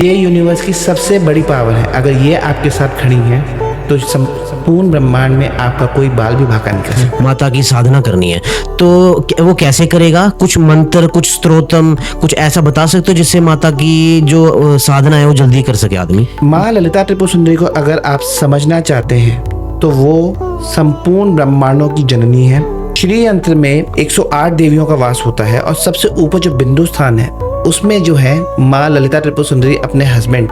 ये यूनिवर्स की सबसे बड़ी पावर है। अगर ये आपके साथ खड़ी है तो संपूर्ण ब्रह्मांड में आपका कोई बाल भी बाका नहीं कर सकता। माता की साधना करनी है तो वो कैसे करेगा? कुछ मंत्र, कुछ स्तोत्रम, कुछ ऐसा बता सकते हो जिससे माता की जो साधना है वो जल्दी कर सके आदमी? माँ ललिता त्रिपुर सुंदरी को अगर आप समझना चाहते हैं तो वो संपूर्ण ब्रह्मांडों की जननी है। श्री यंत्र में 108 देवियों का वास होता है और सबसे ऊपर जो बिंदु स्थान है उसमें जो है माँ ललिता त्रिपुर सुंदरी अपने हस्बैंड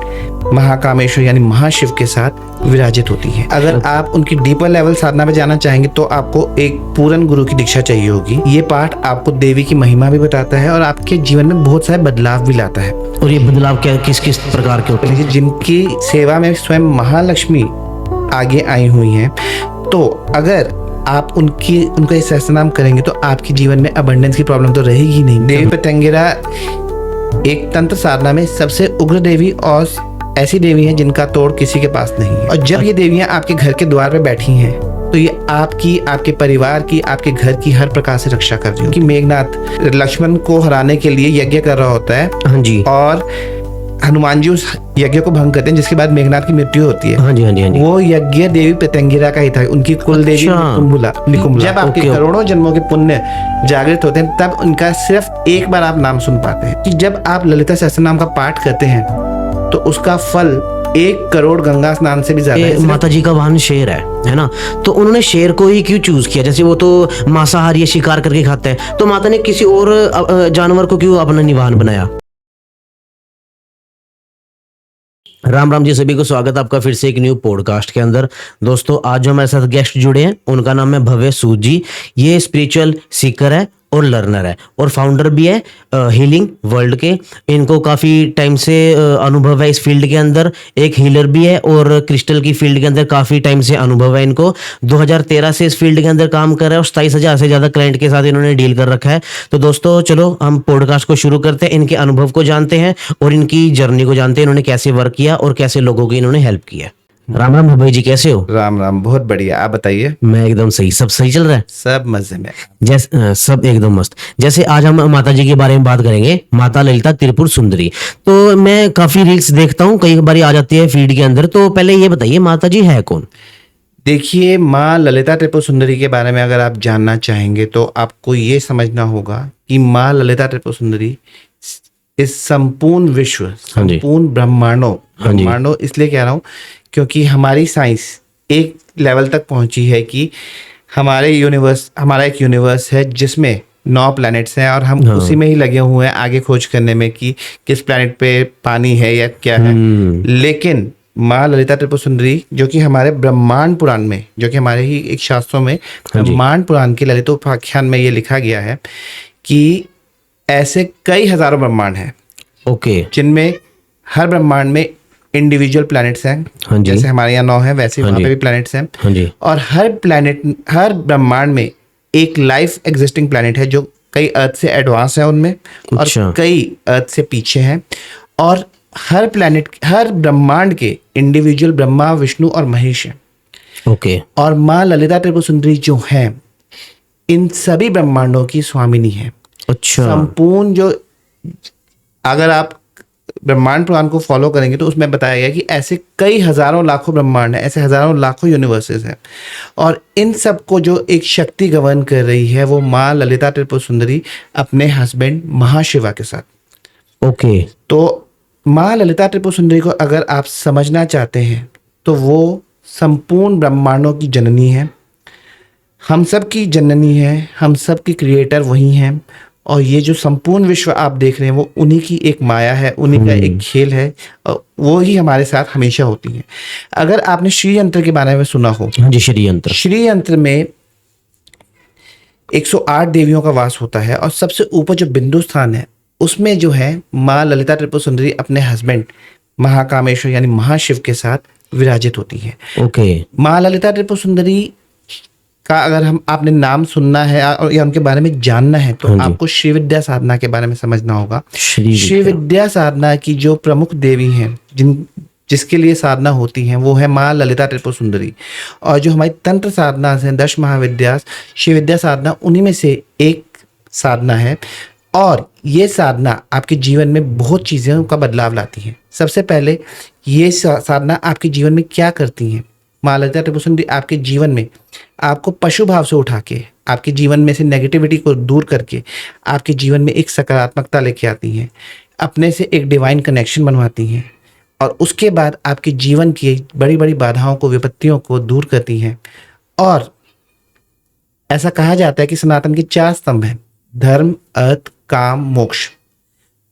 महाकामेश्वर यानी महाशिव के साथ विराजित होती है। अगर आप उनकी डीपर लेवल साधना पे जाना चाहेंगे तो आपको एक पूर्ण गुरु की दीक्षा चाहिए होगी। ये पाठ आपको देवी की महिमा भी बताता है और आपके जीवन में बहुत सारे बदलाव भी लाता है। और ये बदलाव क्या किस किस प्रकार के होते हैं? जिनकी सेवा में स्वयं महालक्ष्मी आगे आई हुई हैं, तो अगर आप उनका ये सहस्त्रनाम करेंगे तो आपके जीवन में अबंडेंस की प्रॉब्लम तो रहेगी नहीं। देवी पतंगिरा एक तंत्र साधना में सबसे उग्र देवी और ऐसी देवी है जिनका तोड़ किसी के पास नहीं है। और जब ये देवियां आपके घर के द्वार पे बैठी हैं तो ये आपकी, आपके परिवार की, आपके घर की हर प्रकार से रक्षा कर रही है। कि मेघनाथ लक्ष्मण को हराने के लिए यज्ञ कर रहा होता है। हाँ जी। और हनुमान जी उस यज्ञ को भंग करते हैं जिसके बाद मेघनाथ की मृत्यु होती है। हाँ जी, हाँ जी, हाँ जी। वो यज्ञ देवी पतंगिरा का ही था। उनकी कुल देवी निकुंभला। जब आपके करोड़ों जन्मों के पुण्य जागृत होते हैं तब उनका सिर्फ एक बार आप नाम सुन पाते हैं। कि जब आप ललिता सहस्त्रनाम का पाठ करते हैं तो उसका फल 1 करोड़ गंगा स्नान से भी ज्यादा है। माता जी का वाहन शेर है ना? तो उन्होंने शेर को ही क्यों चूज किया? जैसे वो तो मांसाहारी शिकार करके खाता है, तो माता ने किसी और जानवर को क्यों अपना निवाहन बनाया? राम राम जी, सभी को स्वागत है आपका फिर से एक न्यू पॉडकास्ट के अंदर। दोस्तों, आज जो हमारे साथ गेस्ट जुड़े हैं उनका नाम है भव्य सूद जी। ये स्पिरिचुअल सीकर है और लर्नर है और फाउंडर भी है हीलिंग वर्ल्ड के। इनको काफ़ी टाइम से अनुभव है इस फील्ड के अंदर। एक हीलर भी है और क्रिस्टल की फील्ड के अंदर काफ़ी टाइम से अनुभव है इनको। 2013 से इस फील्ड के अंदर काम कर रहे हैं और 27,000 से ज़्यादा क्लाइंट के साथ इन्होंने डील कर रखा है। तो दोस्तों चलो हम पॉडकास्ट को शुरू करते हैं। इनके अनुभव को जानते हैं और इनकी जर्नी को जानते हैं, इन्होंने कैसे वर्क किया और कैसे लोगों की इन्होंने हेल्प किया। राम राम भाई जी, कैसे हो? राम राम, बहुत बढ़िया। आप बताइए। मैं एकदम सही। सब सही चल रहा है? सब मजे में। जैसे सब एकदम मस्त। जैसे आज हम माता जी के बारे में बात करेंगे, माता ललिता त्रिपुर सुंदरी। तो मैं काफी रील्स देखता हूँ, कई बार आ जाती है फीड के अंदर। तो पहले ये बताइए, माता जी है कौन? देखिए, माँ ललिता त्रिपुर सुंदरी के बारे में अगर आप जानना चाहेंगे तो आपको ये समझना होगा कि माँ ललिता त्रिपुर सुंदरी इस संपूर्ण विश्व, संपूर्ण ब्रह्मांडों इसलिए कह रहा हूँ क्योंकि हमारी साइंस एक लेवल तक पहुंची है कि हमारा एक यूनिवर्स है जिसमें 9 प्लैनेट्स हैं और हम उसी में ही लगे हुए हैं आगे खोज करने में कि किस प्लैनेट पे पानी है या क्या है। लेकिन माँ ललिता त्रिपुर सुंदरी जो कि हमारे ब्रह्मांड पुराण में, जो कि हमारे ही एक शास्त्रों में ब्रह्मांड पुराण के ललितोपाख्यान में ये लिखा गया है कि ऐसे कई हजारों ब्रह्मांड हैं। ओके। जिनमें हर ब्रह्मांड में इंडिविजुअल प्लैनेट्स हैं। जैसे हमारे यहाँ 9 है वैसे वहाँ पे भी प्लैनेट्स हैं। और हर ब्रह्मांड में एक लाइफ एग्जिस्टिंग प्लैनेट है जो कई अर्थ से एडवांस है उनमें और कई अर्थ से पीछे हैं। और हर ब्रह्मांड के इंडिविजुअल ब्रह्मा, विष्णु और महेश हैं। ओके। और माँ ललिता त्रिपुर सुंदरी जो है इन सभी ब्रह्मांडों की स्वामिनी है। अच्छा। संपूर्ण जो, अगर आप ब्रह्मांड पुराण को फॉलो करेंगे तो उसमें बताया गया कि ऐसे कई हजारों लाखों ब्रह्मांड है, ऐसे हजारों लाखों यूनिवर्सेस हैं और इन सब को जो एक शक्ति गवर्न कर रही है वो माँ ललिता त्रिपुर सुंदरी अपने हस्बैंड महाशिवा के साथ। ओके। तो माँ ललिता त्रिपुर सुंदरी को अगर आप समझना चाहते हैं तो वो संपूर्ण ब्रह्मांडों की जननी है, हम सब की जननी है, हम सब की क्रिएटर वही हैं। और ये जो संपूर्ण विश्व आप देख रहे हैं वो उन्हीं की एक माया है, उन्हीं का एक खेल है और वो ही हमारे साथ हमेशा होती है। अगर आपने श्री यंत्र के बारे में सुना हो। हाँ जी, श्री यंत्र में 108 देवियों का वास होता है और सबसे ऊपर जो बिंदु स्थान है उसमें जो है माँ ललिता त्रिपुर सुंदरी अपने हस्बैंड महाकामेश्वर यानी महाशिव के साथ विराजित होती है। ओके। माँ ललिता त्रिपुर सुंदरी का अगर आपने नाम सुनना है या उनके बारे में जानना है तो आपको श्री विद्या साधना के बारे में समझना होगा। श्री विद्या साधना की जो प्रमुख देवी हैं जिसके लिए साधना होती है वो है माँ ललिता त्रिपुर सुंदरी। और जो हमारी तंत्र साधना है 10 महाविद्या, श्री विद्या साधना उन्हीं में से एक साधना है। और ये साधना आपके जीवन में बहुत चीज़ों का बदलाव लाती है। सबसे पहले ये साधना आपके जीवन में क्या करती है, माँ ललिता त्रिपुर सुंदरी आपके जीवन में आपको पशु भाव से उठा के आपके जीवन में से नेगेटिविटी को दूर करके आपके जीवन में एक सकारात्मकता लेके आती हैं, अपने से एक डिवाइन कनेक्शन बनवाती हैं और उसके बाद आपके जीवन की बड़ी बड़ी बाधाओं को, विपत्तियों को दूर करती हैं। और ऐसा कहा जाता है कि सनातन के 4 स्तंभ हैं, धर्म, अर्थ, काम, मोक्ष।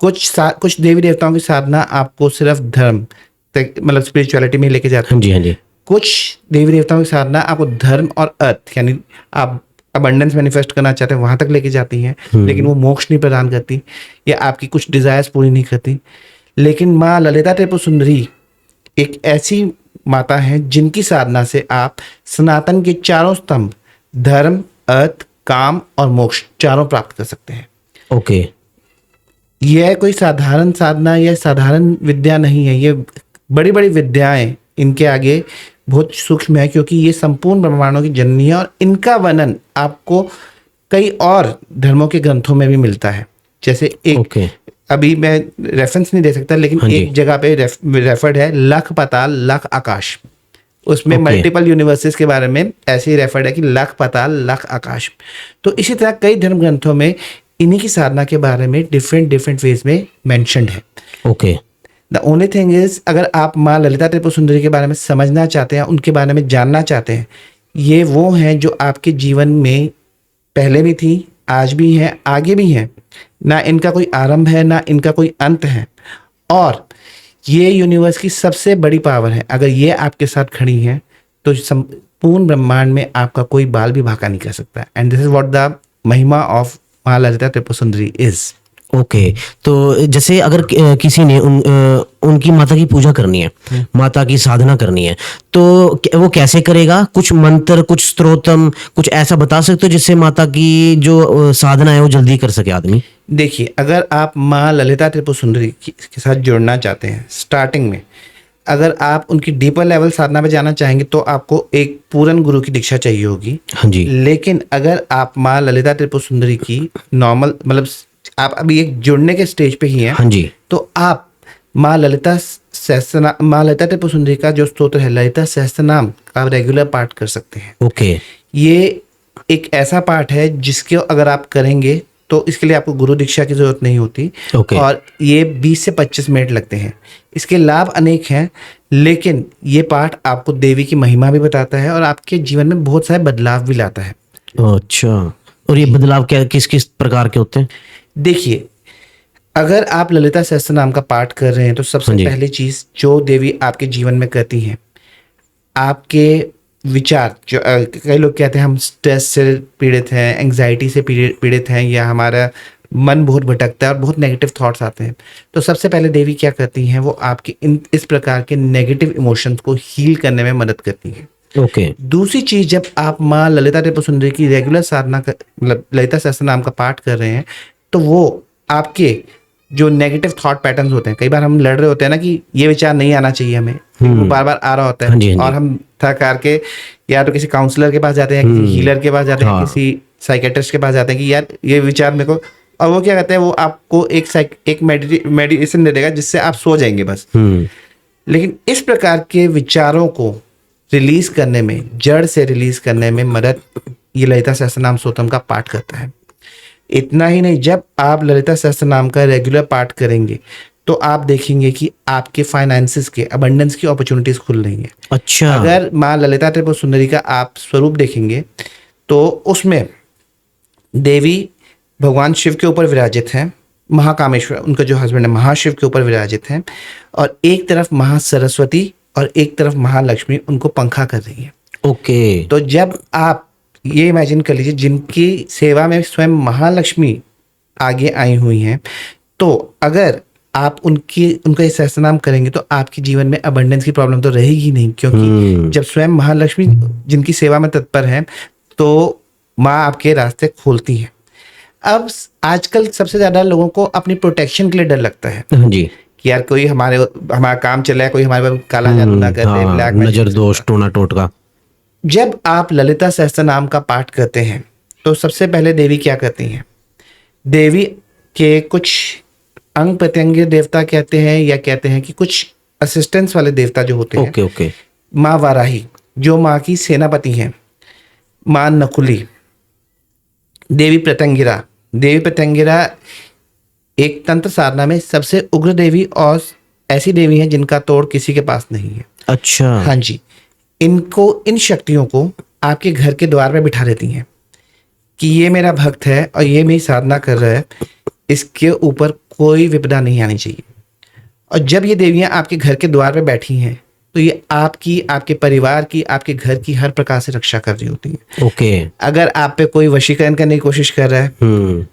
कुछ देवी देवताओं की साधना आपको सिर्फ धर्म तक, मतलब स्पिरिचुअलिटी में लेके जाते हैं। हाँ जी, हाँ जी। कुछ देवी देवताओं की साधना आपको धर्म और अर्थ, यानी आप अबंडेंस मैनिफेस्ट करना चाहते हैं वहां तक लेके जाती हैं, लेकिन वो मोक्ष नहीं प्रदान करती या आपकी कुछ डिजायर्स पूरी नहीं करती। लेकिन माँ ललिता त्रिपुर सुंदरी एक ऐसी माता है जिनकी साधना से आप सनातन के 4 स्तंभ, धर्म, अर्थ, काम और मोक्ष, चारों प्राप्त कर सकते हैं। ओके। यह कोई साधारण साधना या साधारण विद्या नहीं है, ये बड़ी बड़ी विद्याएं इनके आगे बहुत सूक्ष्म है, क्योंकि ये संपूर्ण ब्रह्मांडों की जननी है और इनका वर्णन आपको कई और धर्मों के ग्रंथों में भी मिलता है। जैसे एक अभी मैं रेफरेंस नहीं दे सकता, लेकिन एक जगह पे रेफर्ड है, लख पाताल लख आकाश। उसमें मल्टीपल यूनिवर्सेस के बारे में ऐसे ही रेफर्ड है कि लख पाताल लख आकाश। तो इसी तरह कई धर्म ग्रंथों में इन्हीं की साधना के बारे में डिफरेंट वेज में मेंशन्ड है। Okay. The only thing is, अगर आप माँ ललिता त्रिपुर सुंदरी के बारे में समझना चाहते हैं, उनके बारे में जानना चाहते हैं, ये वो हैं जो आपके जीवन में पहले भी थी, आज भी हैं, आगे भी हैं। ना इनका कोई आरंभ है, ना इनका कोई अंत है, और ये यूनिवर्स की सबसे बड़ी पावर है। अगर ये आपके साथ खड़ी हैं तो संपूर्ण ब्रह्मांड में आपका कोई बाल भी भाका नहीं कर सकता। And this is what the महिमा ऑफ माँ ललिता त्रिपुर सुंदरी इज। ओके। तो जैसे अगर किसी ने उनकी माता की पूजा करनी है, माता की साधना करनी है, तो वो कैसे करेगा? कुछ मंत्र, कुछ स्तोत्रम, कुछ ऐसा बता सकते हो जिससे माता की जो साधना है वो जल्दी कर सके आदमी? देखिए, अगर आप माँ ललिता त्रिपुर सुंदरी के साथ जुड़ना चाहते हैं, स्टार्टिंग में अगर आप उनकी डीपर लेवल साधना में जाना चाहेंगे तो आपको एक पूर्ण गुरु की दीक्षा चाहिए होगी। हाँ जी। लेकिन अगर आप माँ ललिता त्रिपुर सुंदरी की नॉर्मल, मतलब आप अभी एक जुड़ने के स्टेज पे ही हैं, हाँ जी, तो आप माँ ललिता त्रिपुर सुंदरी का जो स्तोत्र है ललिता सहस्त्रनाम का आप रेगुलर पाठ कर सकते हैं। ओके। ये एक ऐसा पाठ है जिसके अगर आप करेंगे तो इसके लिए आपको गुरु दीक्षा की जरूरत नहीं होती। और ये 20 से 25 मिनट लगते हैं। इसके लाभ अनेक हैं, लेकिन ये पाठ आपको देवी की महिमा भी बताता है और आपके जीवन में बहुत सारे बदलाव भी लाता है। अच्छा, और ये बदलाव क्या किस किस प्रकार के होते हैं? देखिए, अगर आप ललिता सहस्त्रनाम का पाठ कर रहे हैं तो सबसे पहली चीज जो देवी आपके जीवन में करती हैं, आपके विचार, जो कई लोग कहते हैं हम स्ट्रेस से पीड़ित हैं, एंग्जाइटी से पीड़ित हैं, या हमारा मन बहुत भटकता है और बहुत नेगेटिव थॉट्स आते हैं, तो सबसे पहले देवी क्या करती हैं, वो आपके इस प्रकार के नेगेटिव इमोशंस को हील करने में मदद करती हैं। ओके। दूसरी चीज, जब आप माँ ललिता त्रिपुर सुंदरी की रेगुलर साधना मतलब ललिता सहस्त्रनाम का पाठ कर रहे हैं, तो वो आपके जो नेगेटिव थॉट पैटर्न्स होते हैं, कई बार हम लड़ रहे होते हैं ना कि ये विचार नहीं आना चाहिए हमें, वो बार बार आ रहा होता है। हाँ जी। और हम थक हार के या तो किसी काउंसलर के पास जाते हैं, किसी हीलर के पास जाते हैं, किसी साइकेट्रिस्ट के पास जाते हैं कि यार ये विचार मेरे को, और वो क्या कहते हैं, वो आपको एक मेडिटेशन दे देगा जिससे आप सो जाएंगे बस। लेकिन इस प्रकार के विचारों को रिलीज करने में, जड़ से रिलीज करने में मदद ये ललिता सहस्त्रनाम स्तोत्रम का पाठ करता है। इतना ही नहीं, जब आप ललिता सहस्त्रनाम का रेगुलर पाठ करेंगे तो आप देखेंगे कि आपके फाइनेंसेस के, अबंडेंस की अपॉर्चुनिटीज खुल रही हैं। अच्छा। अगर माँ ललिता त्रिपुर सुंदरी का आप स्वरूप देखेंगे तो उसमें देवी भगवान शिव के ऊपर विराजित हैं, महाकामेश्वर उनका जो हस्बैंड है महाशिव के ऊपर विराजित हैं, और एक तरफ महासरस्वती और एक तरफ महालक्ष्मी उनको पंखा कर रही है। ओके। तो जब आप ये इमेजिन कर लीजिए, जिनकी सेवा में स्वयं महालक्ष्मी आगे आई हुई हैं, तो अगर आप उनका ये सहस्त्रनाम करेंगे तो आपके जीवन में अबंडेंस की प्रॉब्लम तो रहेगी नहीं, क्योंकि जब स्वयं महालक्ष्मी जिनकी सेवा में तत्पर है तो माँ आपके रास्ते खोलती है। अब आजकल सबसे ज्यादा लोगों को अपनी प्रोटेक्शन के लिए डर लगता है जी, कि यार कोई हमारा काम चल रहा है, कोई हमारे पर काला जादू ना कर दे, ब्लैक नजर दोष, टोना टोटका। जब आप ललिता सहस्त्रनाम का पाठ करते हैं तो सबसे पहले देवी क्या करती हैं, देवी कि कुछ अंग प्रत्यंग देवता कहते हैं, या कहते हैं कि कुछ असिस्टेंस वाले देवता जो होते हैं। Okay okay. माँ वाराही जो माँ की सेनापति हैं, माँ नकुली, देवी प्रत्यंगिरा। देवी प्रत्यंगिरा एक तंत्र साधना में सबसे उग्र देवी और ऐसी देवी हैं जिनका तोड़ किसी के पास नहीं है। अच्छा। हाँ जी, इन शक्तियों को आपके घर के द्वार पे बिठा देती हैं कि ये मेरा भक्त है और ये मेरी साधना कर रहा है, इसके ऊपर कोई विपदा नहीं आनी चाहिए। और जब ये देवियां आपके घर के द्वार पे बैठी हैं तो ये आपकी, आपके परिवार की, आपके घर की हर प्रकार से रक्षा कर रही होती है। ओके। अगर आप पे कोई वशीकरण करने की कोशिश कर रहा है,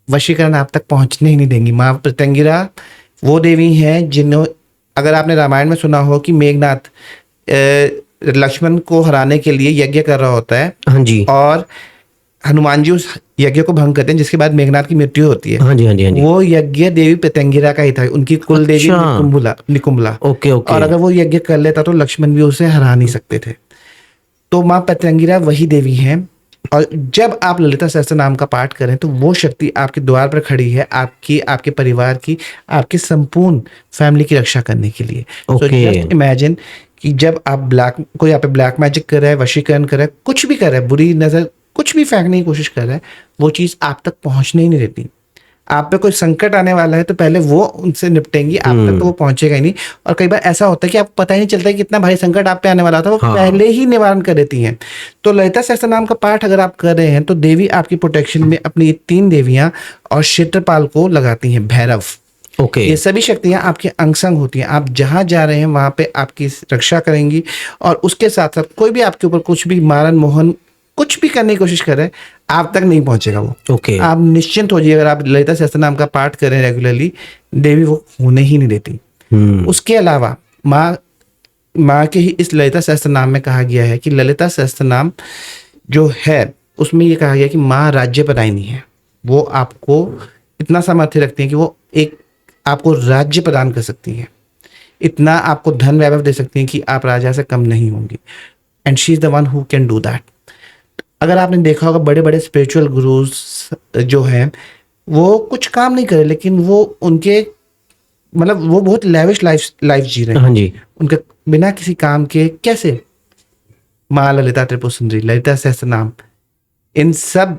वशीकरण आप तक पहुंचने ही नहीं देंगी। माँ प्रत्यंगिरा वो देवी हैं जिन्हों, अगर आपने रामायण में सुना हो कि मेघनाथ लक्ष्मण को हराने के लिए यज्ञ कर रहा होता है। हाँ जी। और हनुमान जी उस यज्ञ को भंग करते हैं, जिसके बाद मेघनाथ की मृत्यु होती है। हाँ जी हाँ जी हाँ जी। वो यज्ञ देवी प्रत्यंगिरा का ही था, उनकी कुल देवी अच्छा। निकुंभला। Okay okay. और अगर वो यज्ञ कर लेता तो लक्ष्मण भी उसे हरा नहीं सकते थे। तो माँ प्रत्यंगिरा वही देवी हैं। और जब आप ललिता सहस्त्र नाम का पाठ करें तो वो शक्ति आपके द्वार पर खड़ी है, आपकी, आपके परिवार की, आपके संपूर्ण फैमिली की रक्षा करने के लिए। सो जस्ट इमेजिन कि जब आप कोई आप पे ब्लैक मैजिक कर रहा है, वशीकरण कर रहा है, कुछ भी कर रहा है, बुरी नजर कुछ भी फेंकने की कोशिश कर रहा है, वो चीज आप तक पहुंचने ही नहीं देती। आप पे कोई संकट आने वाला है तो पहले वो उनसे निपटेंगी, आप तक तो वो पहुंचेगा ही नहीं। और कई बार ऐसा होता है कि आपको पता ही नहीं चलता है कि कितना भारी संकट आप पे आने वाला था, वो पहले ही निवारण कर देती हैं। तो ललिता सहस्त्र नाम का पाठ अगर आप कर रहे हैं तो देवी आपकी प्रोटेक्शन में अपनी 3 देवियां और क्षेत्रपाल को लगाती हैं, भैरव। ओके। ये सभी शक्तियां आपके अंग संग होती हैं। आप जहां जा रहे हैं वहां पे आपकी रक्षा करेंगी। और उसके साथ साथ कोई भी आपके ऊपर कुछ भी मारन मोहन कुछ भी करने की कोशिश कर रहे हैं, आप तक नहीं पहुंचेगा वो। ओके। आप निश्चिंत हो जाइए, अगर आप ललिता सहस्त्र नाम का पाठ करें रेगुलरली, देवी वो होने ही नहीं देती। उसके अलावा माँ के ही इस ललिता सहस्त्र नाम में कहा गया है कि ललिता सहस्त्र नाम जो है उसमें ये कहा गया कि माँ राज्य प्रदायिनी है। वो आपको इतना सामर्थ्य रखती है कि वो एक आपको राज्य प्रदान कर सकती है, इतना आपको धन वैभव दे सकती है कि आप राजा से कम नहीं होंगी। And she is the one who can do that. अगर आपने देखा होगा बड़े बड़े स्पिरिचुअल गुरुज जो हैं वो कुछ काम नहीं करे, लेकिन वो उनके मतलब वो बहुत लेविश लाइफ जी रहे हैं। हाँ जी। उनके बिना किसी काम के कैसे? माँ ललिता त्रिपुर सुंदरी, ललिता सहस्त्र नाम, इन सब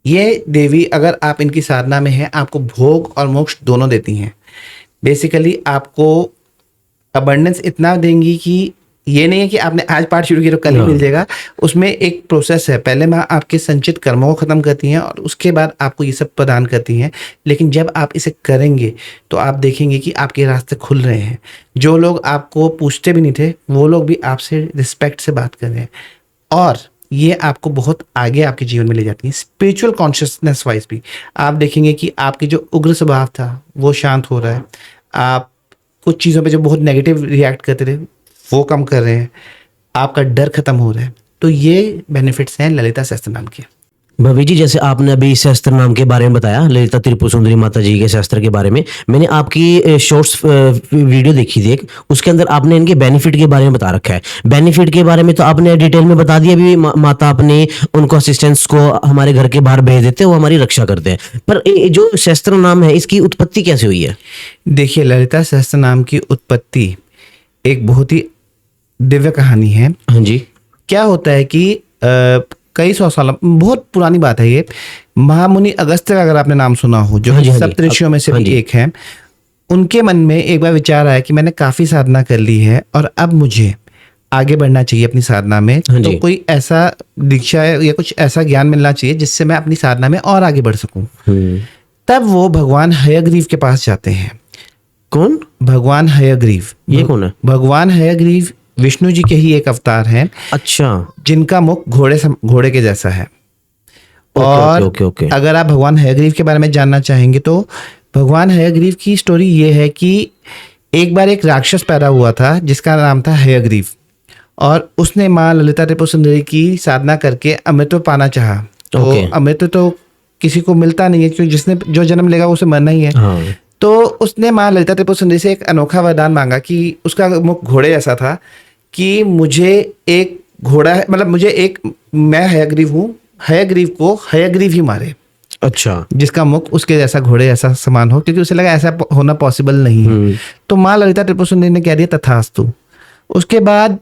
ये देवी अगर आप इनकी साधना में हैं, आपको भोग और मोक्ष दोनों देती हैं। बेसिकली आपको अबंडेंस इतना देंगी कि ये नहीं है कि आपने आज पाठ शुरू किया तो कल ही मिल जाएगा। उसमें एक प्रोसेस है, पहले माँ आपके संचित कर्मों को खत्म करती हैं और उसके बाद आपको ये सब प्रदान करती हैं। लेकिन जब आप इसे करेंगे तो आप देखेंगे कि आपके रास्ते खुल रहे हैं। जो लोग आपको पूछते भी नहीं थे वो लोग भी आपसे रिस्पेक्ट से बात कर रहे हैं। और ये आपको बहुत आगे आपके जीवन में ले जाती है। स्पिरिचुअल कॉन्शियसनेस वाइज भी आप देखेंगे कि आपके जो उग्र स्वभाव था वो शांत हो रहा है। आप कुछ चीज़ों पे जो बहुत नेगेटिव रिएक्ट करते थे वो कम कर रहे हैं, आपका डर खत्म हो रहा है। तो ये बेनिफिट्स हैं ललिता सहस्त्र नाम के। भव्य जी, जैसे आपने अभी सहस्त्र नाम के बारे में बताया, ललिता त्रिपुर सुंदरी माता जी के सहस्त्र के बारे में, मैंने आपकी शॉर्ट्स वीडियो देखी थी एक, उसके अंदर आपने इनके बेनिफिट के बारे में बता रखा है। बेनिफिट के बारे में तो आपने डिटेल में बता दिया भी, माता अपने उनको असिस्टेंट्स को हमारे घर के बाहर भेज देते हैं, वो हमारी रक्षा करते हैं। पर जो सहस्त्र नाम है इसकी उत्पत्ति कैसे हुई है? देखिए, ललिता सहस्त्र नाम की उत्पत्ति एक बहुत ही दिव्य कहानी है। हाँ जी। क्या होता है कि कई 100 साल, बहुत पुरानी बात है ये, महामुनि अगस्त्य का अगर आपने नाम सुना हो, जो सप्तऋषियों में से भी एक है, उनके मन में एक बार विचार आया कि मैंने काफी साधना कर ली है और अब मुझे आगे बढ़ना चाहिए अपनी साधना में। तो कोई ऐसा दीक्षा या कुछ ऐसा ज्ञान मिलना चाहिए जिससे मैं अपनी साधना में और आगे बढ़ सकूं। तब वो भगवान हयग्रीव के पास जाते हैं। कौन? भगवान हयग्रीव। ये कौन है? भगवान हयग्रीव विष्णु जी के ही एक अवतार हैं। अच्छा। जिनका मुख घोड़े के जैसा है। और ओके। अगर आप भगवान हयग्रीव के बारे में जानना चाहेंगे तो भगवान हयग्रीव की स्टोरी ये है कि एक बार एक राक्षस पैदा हुआ था जिसका नाम था हयग्रीव, और उसने माँ ललिता त्रिपुर सुंदरी की साधना करके अमृत पाना चाहा। तो अमृत तो किसी को मिलता नहीं है, क्योंकि जिसने जो जन्म लेगा उसे मरना ही है। हाँ। तो उसने माँ ललिता त्रिपुर सुंदरी से एक अनोखा वरदान मांगा कि उसका मुख घोड़े जैसा था कि मुझे एक घोड़ा, मतलब मुझे एक, मैं हयग्रीव हूँ, हयग्रीव को हयग्रीव ही मारे। अच्छा। जिसका मुख उसके जैसा घोड़े जैसा समान हो, क्योंकि उसे लगा ऐसा होना पॉसिबल नहीं है। तो माँ ललिता त्रिपुर सुंदरी ने कह दिया तथास्तु। उसके बाद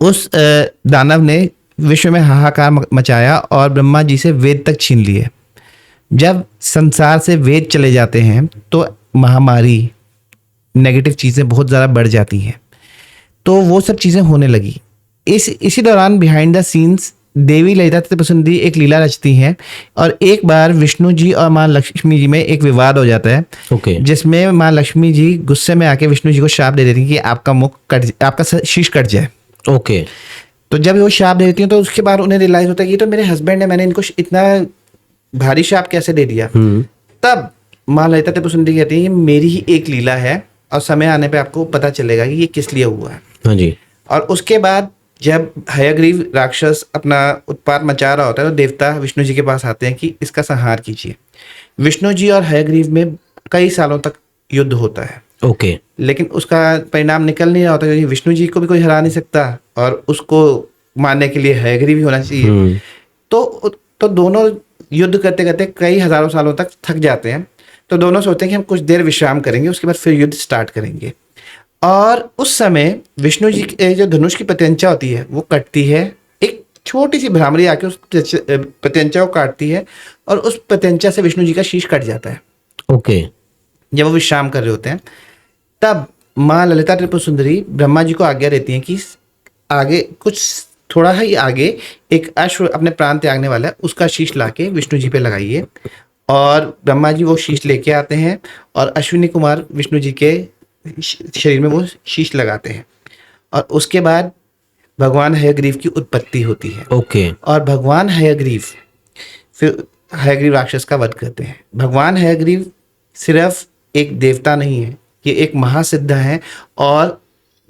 उस दानव ने विश्व में हाहाकार मचाया और ब्रह्मा जी से वेद तक छीन लिए। जब संसार से वेद चले जाते हैं तो महामारी, नेगेटिव चीज़ें बहुत ज़्यादा बढ़ जाती हैं। तो वो सब चीज़ें होने लगी। इसी दौरान बिहाइंड द सीन्स देवी ललिता त्रिपुर सुंदरी एक लीला रचती हैं, और एक बार विष्णु जी और माँ लक्ष्मी जी में एक विवाद हो जाता है। ओके। जिसमें माँ लक्ष्मी जी गुस्से में आके विष्णु जी को श्राप दे देती हैं कि आपका मुख कट, आपका शीश कट जाए। ओके। तो जब वो श्राप दे देती हैं तो उसके बाद उन्हें रियलाइज होता है कि ये तो मेरे हस्बैंड है, मैंने इनको इतना भारी श्राप कैसे दे दिया। तब माँ ललिता त्रिपुर सुंदरी कहती है ये मेरी ही एक लीला है, और समय आने पे आपको पता चलेगा कि ये किस लिए हुआ है। हाँ जी। और उसके बाद जब हयग्रीव राक्षस अपना उत्पात मचा रहा होता है तो देवता विष्णु जी के पास आते हैं कि इसका संहार कीजिए। विष्णु जी और हयग्रीव में कई सालों तक युद्ध होता है। ओके। लेकिन उसका परिणाम निकल नहीं रहा होता, क्योंकि विष्णु जी को भी कोई हरा नहीं सकता और उसको मारने के लिए हयग्रीव भी होना चाहिए। तो दोनों युद्ध करते करते कई हजारों सालों तक थक जाते हैं। तो दोनों सोचते हैं कि हम कुछ देर विश्राम करेंगे, उसके बाद फिर युद्ध स्टार्ट करेंगे। और उस समय विष्णु जी के जो धनुष की प्रत्यंचा होती है वो कटती है। एक छोटी सी भ्रामरी आके उस प्रत्यंचा को काटती है, और उस प्रत्यंचा से विष्णु जी का शीश कट जाता है। ओके। जब वो विश्राम कर रहे होते हैं तब माँ ललिता त्रिपुर सुंदरी ब्रह्मा जी को आज्ञा देती हैं कि आगे कुछ थोड़ा ही आगे एक अश्व अपने प्राण त्यागने वाला है, उसका शीश लाके विष्णु जी पे लगाइए। और ब्रह्मा जी वो शीश लेके आते हैं और अश्विनी कुमार विष्णु जी के शरीर में वो शीश लगाते हैं। और उसके बाद भगवान हयग्रीव की उत्पत्ति होती है। ओके। और भगवान हयग्रीव फिर हयग्रीव राक्षस का वध करते हैं। भगवान हयग्रीव सिर्फ एक देवता नहीं है, ये एक महासिद्ध है, और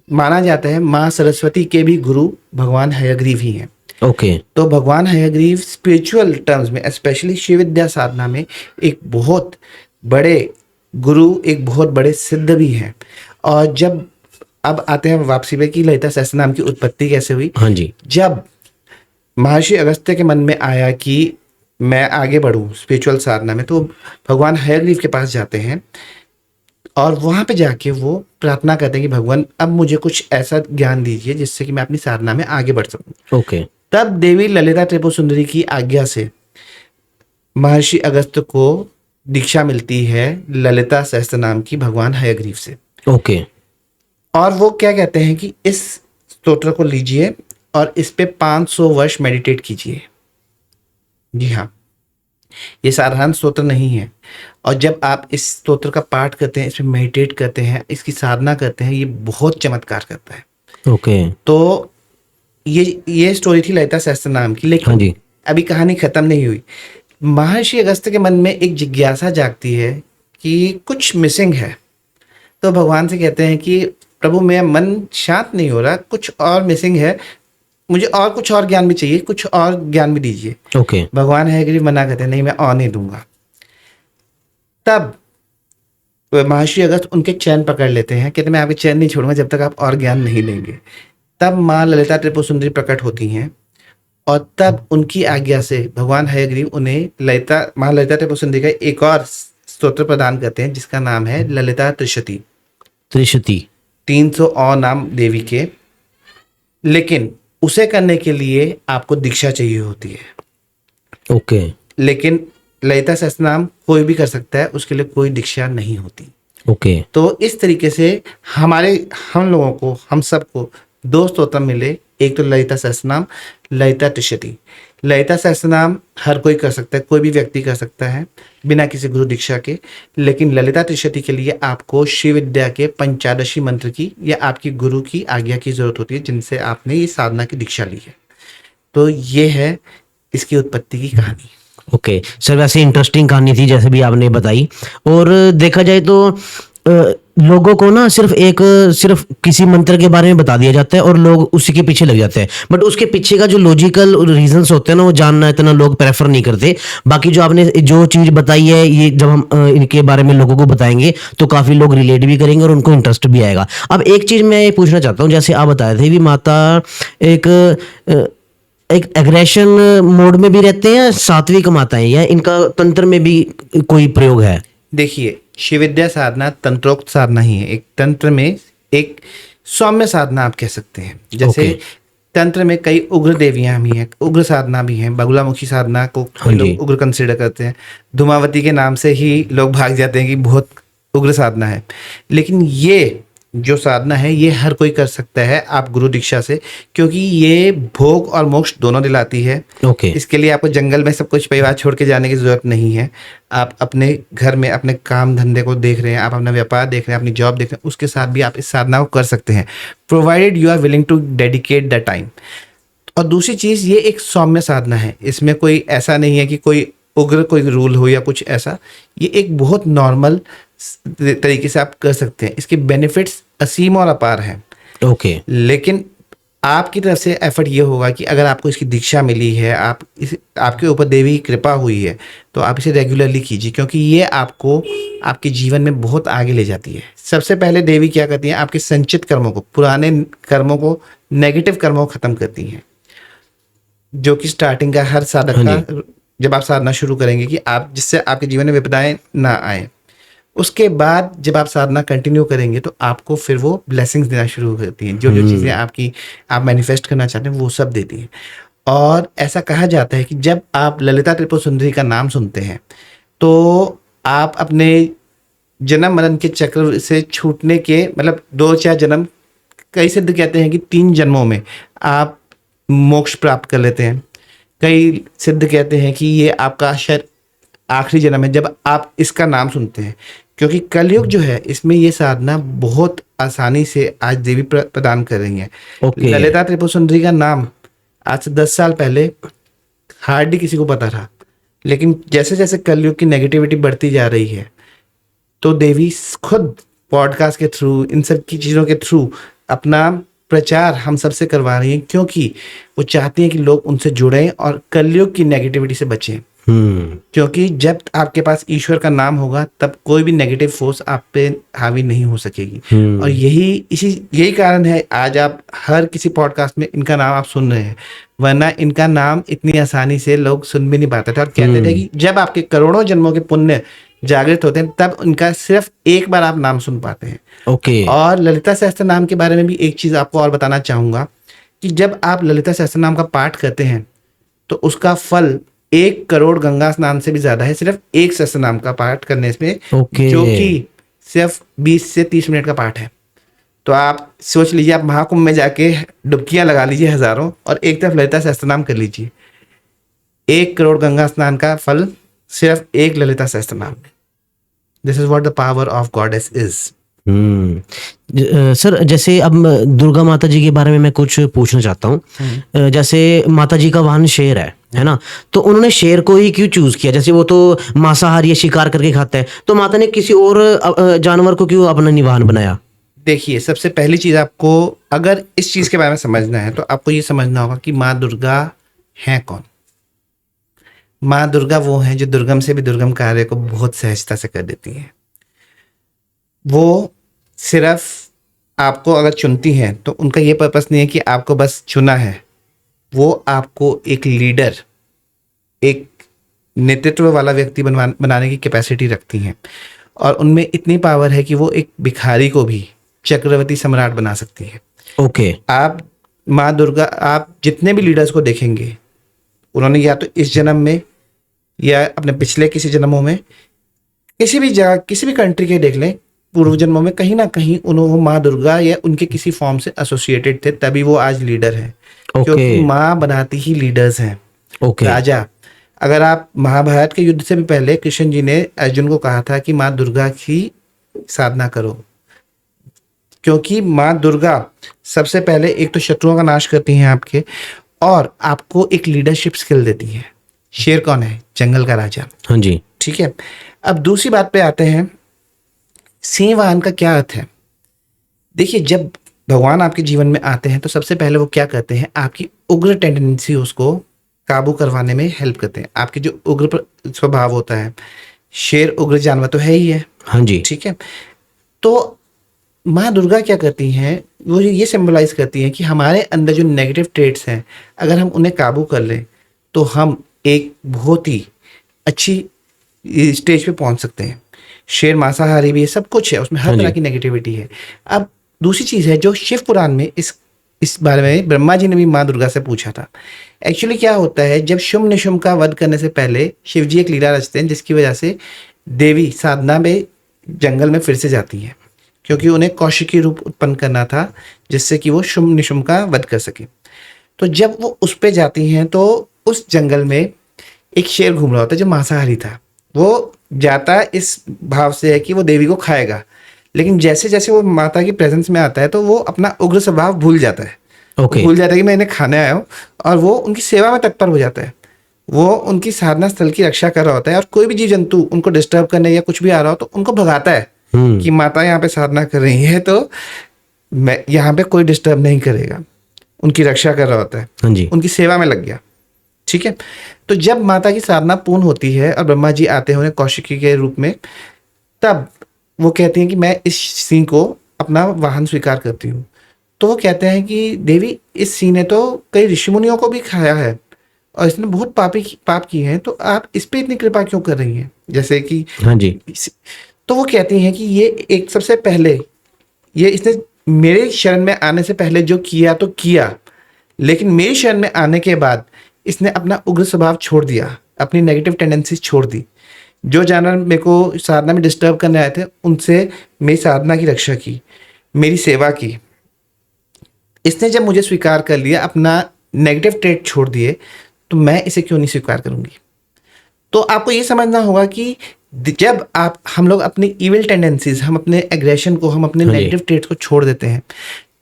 माना जाता है माँ सरस्वती के भी गुरु भगवान हयग्रीव ही हैं। ओके। तो भगवान हयग्रीव स्पिरिचुअल टर्म्स में, स्पेशली शिव विद्या साधना में एक बहुत बड़े गुरु, एक बहुत बड़े सिद्ध भी हैं। और जब अब आते हैं वापसी पे कि ललिता सहस्त्रनाम की उत्पत्ति कैसे हुई। हाँ जी। जब महर्षि अगस्त्य के मन में आया कि मैं आगे बढ़ूं स्पिरिचुअल साधना में, तो भगवान हयग्रीव के पास जाते हैं और वहां पे जाके वो प्रार्थना करते हैं कि भगवान अब मुझे कुछ ऐसा ज्ञान दीजिए जिससे कि मैं अपनी साधना में आगे बढ़ सकूं। ओके। तब देवी ललिता त्रिपुर सुंदरी की आज्ञा से महर्षि अगस्त्य को दीक्षा मिलती है ललिता सहस्त्रनाम की भगवान हयग्रीव से। ओके। और वो क्या कहते हैं कि इस स्तोत्र को लीजिए और इस पे 500 वर्ष मेडिटेट कीजिए। जी हाँ, ये साधारण स्तोत्र नहीं है। और जब आप इस स्तोत्र का पाठ करते हैं, इसमें मेडिटेट करते हैं, इसकी साधना करते हैं, ये बहुत चमत्कार करता है। ओके। तो ये स्टोरी थी ललिता सहस्त्रनाम की। लेकिन हाँ जी। अभी कहानी खत्म नहीं हुई। महर्षि अगस्त्य के मन में एक जिज्ञासा जागती है कि कुछ मिसिंग है। तो भगवान से कहते हैं कि प्रभु मेरा मन शांत नहीं हो रहा, कुछ और मिसिंग है, मुझे और कुछ और ज्ञान भी चाहिए, कुछ और ज्ञान भी दीजिए। ओके। भगवान हयग्रीव मना करते हैं, नहीं मैं और नहीं दूंगा। तब महर्षि अगस्त्य उनके चैन पकड़ लेते हैं, कहते हैं मैं आपके चैन नहीं छोड़ूंगा जब तक आप और ज्ञान नहीं देंगे। तब माँ ललिता त्रिपुर सुंदरी प्रकट होती हैं, और तब उनकी आज्ञा से भगवान हयग्रीव उन्हें माँ ललिता त्रिपुर सुंदरी का एक और स्तोत्र प्रदान करते हैं जिसका नाम है ललिता त्रिशती। त्रिशती 300 और नाम देवी के। लेकिन उसे करने के लिए आपको दीक्षा चाहिए होती है। ओके। लेकिन ललिता सहस्त्रनाम कोई भी कर सकता है, उसके लिए कोई दीक्षा नहीं होती। ओके। तो इस तरीके से हम लोगों को, हम सबको 2 स्तोत्र मिले। एक तो ललिता सहस्त्रनाम, ललिता त्रिशती। ललिता सहस्त्रनाम हर कोई कर सकता है, कोई भी व्यक्ति कर सकता है बिना किसी गुरु दीक्षा के। लेकिन ललिता त्रिशती के लिए आपको शिव विद्या के पंचादशी मंत्र की या आपकी गुरु की आज्ञा की जरूरत होती है, जिनसे आपने ये साधना की दीक्षा ली है। तो ये है इसकी उत्पत्ति की कहानी। ओके सर, वैसे इंटरेस्टिंग कहानी थी जैसे भी आपने बताई। और देखा जाए तो लोगों को ना सिर्फ किसी मंत्र के बारे में बता दिया जाता है और लोग उसी के पीछे लग जाते हैं, बट उसके पीछे का जो लॉजिकल रीजंस होते हैं ना, वो जानना इतना लोग प्रेफर नहीं करते। बाकी जो आपने जो चीज बताई है, ये जब हम इनके बारे में लोगों को बताएंगे तो काफी लोग रिलेट भी करेंगे और उनको इंटरेस्ट भी आएगा। अब एक चीज मैं ये पूछना चाहता हूँ, जैसे आप बताए थे भी माता एक एक एग्रेशन मोड में भी रहते हैं, सात्विक माताएं, या इनका तंत्र में भी कोई प्रयोग है? देखिए, शिव विद्या साधना तंत्रोक्त साधना ही है। एक तंत्र में एक सौम्य साधना आप कह सकते हैं। जैसे ओके। तंत्र में कई उग्र देवियां भी हैं, उग्र साधना भी हैं। बगुलामुखी साधना को हाँ जी। लोग उग्र कंसिडर करते हैं। धूमावती के नाम से ही लोग भाग जाते हैं कि बहुत उग्र साधना है। लेकिन ये जो साधना है ये हर कोई कर सकता है आप गुरु दीक्षा से, क्योंकि ये भोग और मोक्ष दोनों दिलाती है। ओके। इसके लिए आपको जंगल में सब कुछ परिवार छोड़ के जाने की जरूरत नहीं है। आप अपने घर में अपने काम धंधे को देख रहे हैं, आप अपना व्यापार देख रहे हैं, अपनी जॉब देख रहे हैं, उसके साथ भी आप इस साधना को कर सकते हैं, provided you are willing to dedicate the time. और दूसरी चीज, ये एक सौम्य साधना है। इसमें कोई ऐसा नहीं है कि कोई उग्र कोई रूल हो या कुछ ऐसा। ये एक बहुत नॉर्मल तरीके से आप कर सकते हैं। इसके बेनिफिट्स असीम और अपार हैं। ओके। लेकिन आपकी तरफ से एफर्ट ये होगा कि अगर आपको इसकी दीक्षा मिली है, आपके ऊपर देवी की कृपा हुई है, तो आप इसे रेगुलरली कीजिए, क्योंकि ये आपको आपके जीवन में बहुत आगे ले जाती है। सबसे पहले देवी क्या करती है, आपके संचित कर्मों को, पुराने कर्मों को, नेगेटिव कर्मों को खत्म करती हैं। जो कि स्टार्टिंग का हर साधक का, जब आप साधना शुरू करेंगे कि आप जिससे आपके जीवन में विपदाएं ना आए, उसके बाद जब आप साधना कंटिन्यू करेंगे तो आपको फिर वो ब्लेसिंग्स देना शुरू करती हैं। जो जो चीज़ें आप मैनिफेस्ट करना चाहते हैं वो सब देती हैं। और ऐसा कहा जाता है कि जब आप ललिता त्रिपुर सुंदरी का नाम सुनते हैं तो आप अपने जन्म मरण के चक्र से छूटने के, मतलब 2-4 जन्म, कई सिद्ध कहते हैं कि 3 जन्मों में आप मोक्ष प्राप्त कर लेते हैं। कई सिद्ध कहते हैं कि ये आपका शायद आखिरी जन्म है जब आप इसका नाम सुनते हैं, क्योंकि कलयुग जो है इसमें ये साधना बहुत आसानी से आज देवी प्रदान कर रही है। ओके। ललिता त्रिपुर सुंदरी का नाम आज से 10 साल पहले हार्डली किसी को पता था, लेकिन जैसे जैसे कलयुग की नेगेटिविटी बढ़ती जा रही है तो देवी खुद पॉडकास्ट के थ्रू, इन सब की चीज़ों के थ्रू अपना प्रचार हम सबसे करवा रही हैं, क्योंकि वो चाहती हैं कि लोग उनसे जुड़ें और कलयुग की नेगेटिविटी से बचें। क्योंकि जब आपके पास ईश्वर का नाम होगा तब कोई भी नेगेटिव फोर्स आप पे हावी नहीं हो सकेगी। और यही कारण है आज आप हर किसी पॉडकास्ट में इनका नाम आप सुन रहे हैं, वरना इनका नाम इतनी आसानी से लोग सुन भी नहीं पाते थे। और कहते थे कि जब आपके करोड़ों जन्मों के पुण्य जागृत होते हैं तब उनका सिर्फ एक बार आप नाम सुन पाते हैं। ओके। और ललिता सहस्त्र नाम के बारे में भी एक चीज आपको और बताना चाहूंगा कि जब आप ललिता सहस्त्र नाम का पाठ करते हैं तो उसका फल 1 करोड़ गंगा स्नान से भी ज्यादा है, सिर्फ एक सहस्त्र नाम का पाठ करने में। ओके। जो कि सिर्फ 20 से 30 मिनट का पाठ है। तो आप सोच लीजिए, आप महाकुंभ में जाके डुबकियां लगा लीजिए हजारों, और एक तरफ ललिता सहस्त्र नाम कर लीजिए। 1 करोड़ गंगा स्नान का फल सिर्फ एक ललिता सहस्त्र नाम में। This is what the power of goddess is. Sir, जैसे अब दुर्गा माता जी के बारे में मैं कुछ पूछना चाहता हूँ। जैसे माता जी का वाहन शेर है ना, तो उन्होंने शेर को ही क्यों चूज किया? जैसे वो तो मांसाहारी या शिकार करके खाता है, तो माता ने किसी और जानवर को क्यों अपना निवाहन बनाया? देखिए, सबसे पहली चीज आपको अगर इस चीज के बारे में समझना है तो आपको ये समझना होगा कि माँ दुर्गा है कौन। माँ दुर्गा वो है जो दुर्गम से भी दुर्गम कार्य को बहुत सहजता से कर देती है। वो सिर्फ आपको अगर चुनती हैं तो उनका ये पर्पस नहीं है कि आपको बस चुना है, वो आपको एक लीडर, एक नेतृत्व वाला व्यक्ति बनाने की कैपेसिटी रखती हैं। और उनमें इतनी पावर है कि वो एक भिखारी को भी चक्रवर्ती सम्राट बना सकती है। ओके। आप माँ दुर्गा, आप जितने भी लीडर्स को देखेंगे, उन्होंने या तो इस जन्म में या अपने पिछले किसी जन्मों में, किसी भी जगह, किसी भी कंट्री के देख लें, पूर्व जन्मों में कहीं ना कहीं उन्होंने माँ दुर्गा या उनके किसी फॉर्म से एसोसिएटेड थे, तभी वो आज लीडर हैं। क्योंकि माँ बनाती ही लीडर्स हैं। राजा, अगर आप महाभारत के युद्ध से भी पहले कृष्ण जी ने अर्जुन को कहा था कि माँ दुर्गा की साधना करो, क्योंकि माँ दुर्गा सबसे पहले एक तो शत्रुओं का नाश करती हैं आपके, और आपको एक लीडरशिप स्किल देती है। शेर कौन है? जंगल का राजा। हाँ जी। ठीक है। अब दूसरी बात पे आते हैं, सिंह वाहन का क्या अर्थ है? देखिए, जब भगवान आपके जीवन में आते हैं तो सबसे पहले वो क्या करते हैं, आपकी उग्र टेंडेंसी उसको काबू करवाने में हेल्प करते हैं। आपके जो उग्र स्वभाव होता है, शेर उग्र जानवर तो है ही है। हाँ जी। ठीक है। तो माँ दुर्गा क्या करती हैं, वो ये सिंबलाइज करती हैं कि हमारे अंदर जो नेगेटिव ट्रेट्स हैं, अगर हम उन्हें काबू कर लें तो हम एक बहुत ही अच्छी स्टेज पे पहुंच सकते हैं। शेर मांसाहारी भी है, सब कुछ है, उसमें हर तरह की नेगेटिविटी है। अब दूसरी चीज़ है जो शिव पुराण में इस बारे में ब्रह्मा जी ने भी माँ दुर्गा से पूछा था। एक्चुअली क्या होता है, जब शुम्भ निशुम्भ का वध करने से पहले शिव जी एक लीला रचते हैं, जिसकी वजह से देवी साधना में जंगल में फिर से जाती हैं, क्योंकि उन्हें कौशिकी रूप उत्पन्न करना था, जिससे कि वो शुम्भ निशुम्भ का वध कर सके। तो जब वो उस पे जाती हैं तो उस जंगल में एक शेर घूम रहा होता है जो मांसाहारी था। वो जाता इस भाव से है कि वो देवी को खाएगा, लेकिन जैसे जैसे वो माता की प्रेजेंस में आता है तो वो अपना उग्र स्वभाव भूल जाता है। ओके। भूल जाता है कि मैं इन्हें खाने आया हूँ, और वो उनकी सेवा में तत्पर हो जाता है। वो उनकी साधना स्थल की रक्षा कर रहा होता है, और कोई भी जीव जंतु उनको डिस्टर्ब करने या कुछ भी आ रहा हो तो उनको भगाता है कि माता यहाँ पे साधना कर रही है, तो मैं यहाँ पे कोई डिस्टर्ब नहीं करेगा। उनकी रक्षा कर रहा होता है, हाँ जी। उनकी सेवा में लग गया। ठीक है। तो जब माता की साधना पूर्ण होती है और ब्रह्मा जी आते हैं उन्हें कौशिकी के रूप में, तब वो कहती हैं कि मैं इस सिंह को अपना वाहन स्वीकार करती हूँ। तो वो कहते हैं कि देवी, इस सिंह ने तो कई ऋषि मुनियों को भी खाया है और इसने बहुत पाप किए हैं, तो आप इस पे इतनी कृपा क्यों कर रही हैं? जैसे कि हाँ जी। तो वो कहती हैं कि ये एक सबसे पहले, ये इसने मेरे शरण में आने से पहले जो किया तो किया, लेकिन मेरी शरण में आने के बाद इसने अपना उग्र स्वभाव छोड़ दिया, अपनी नेगेटिव टेंडेंसीज छोड़ दी। जो जानवर मेरे को साधना में डिस्टर्ब करने आए थे उनसे मेरी साधना की रक्षा की, मेरी सेवा की। इसने जब मुझे स्वीकार कर लिया, अपना नेगेटिव ट्रेट छोड़ दिए, तो मैं इसे क्यों नहीं स्वीकार करूंगी? तो आपको ये समझना होगा कि जब हम लोग अपनी इविल टेंडेंसीज, हम अपने एग्रेशन को, हम अपने नेगेटिव ट्रेट्स को छोड़ देते हैं,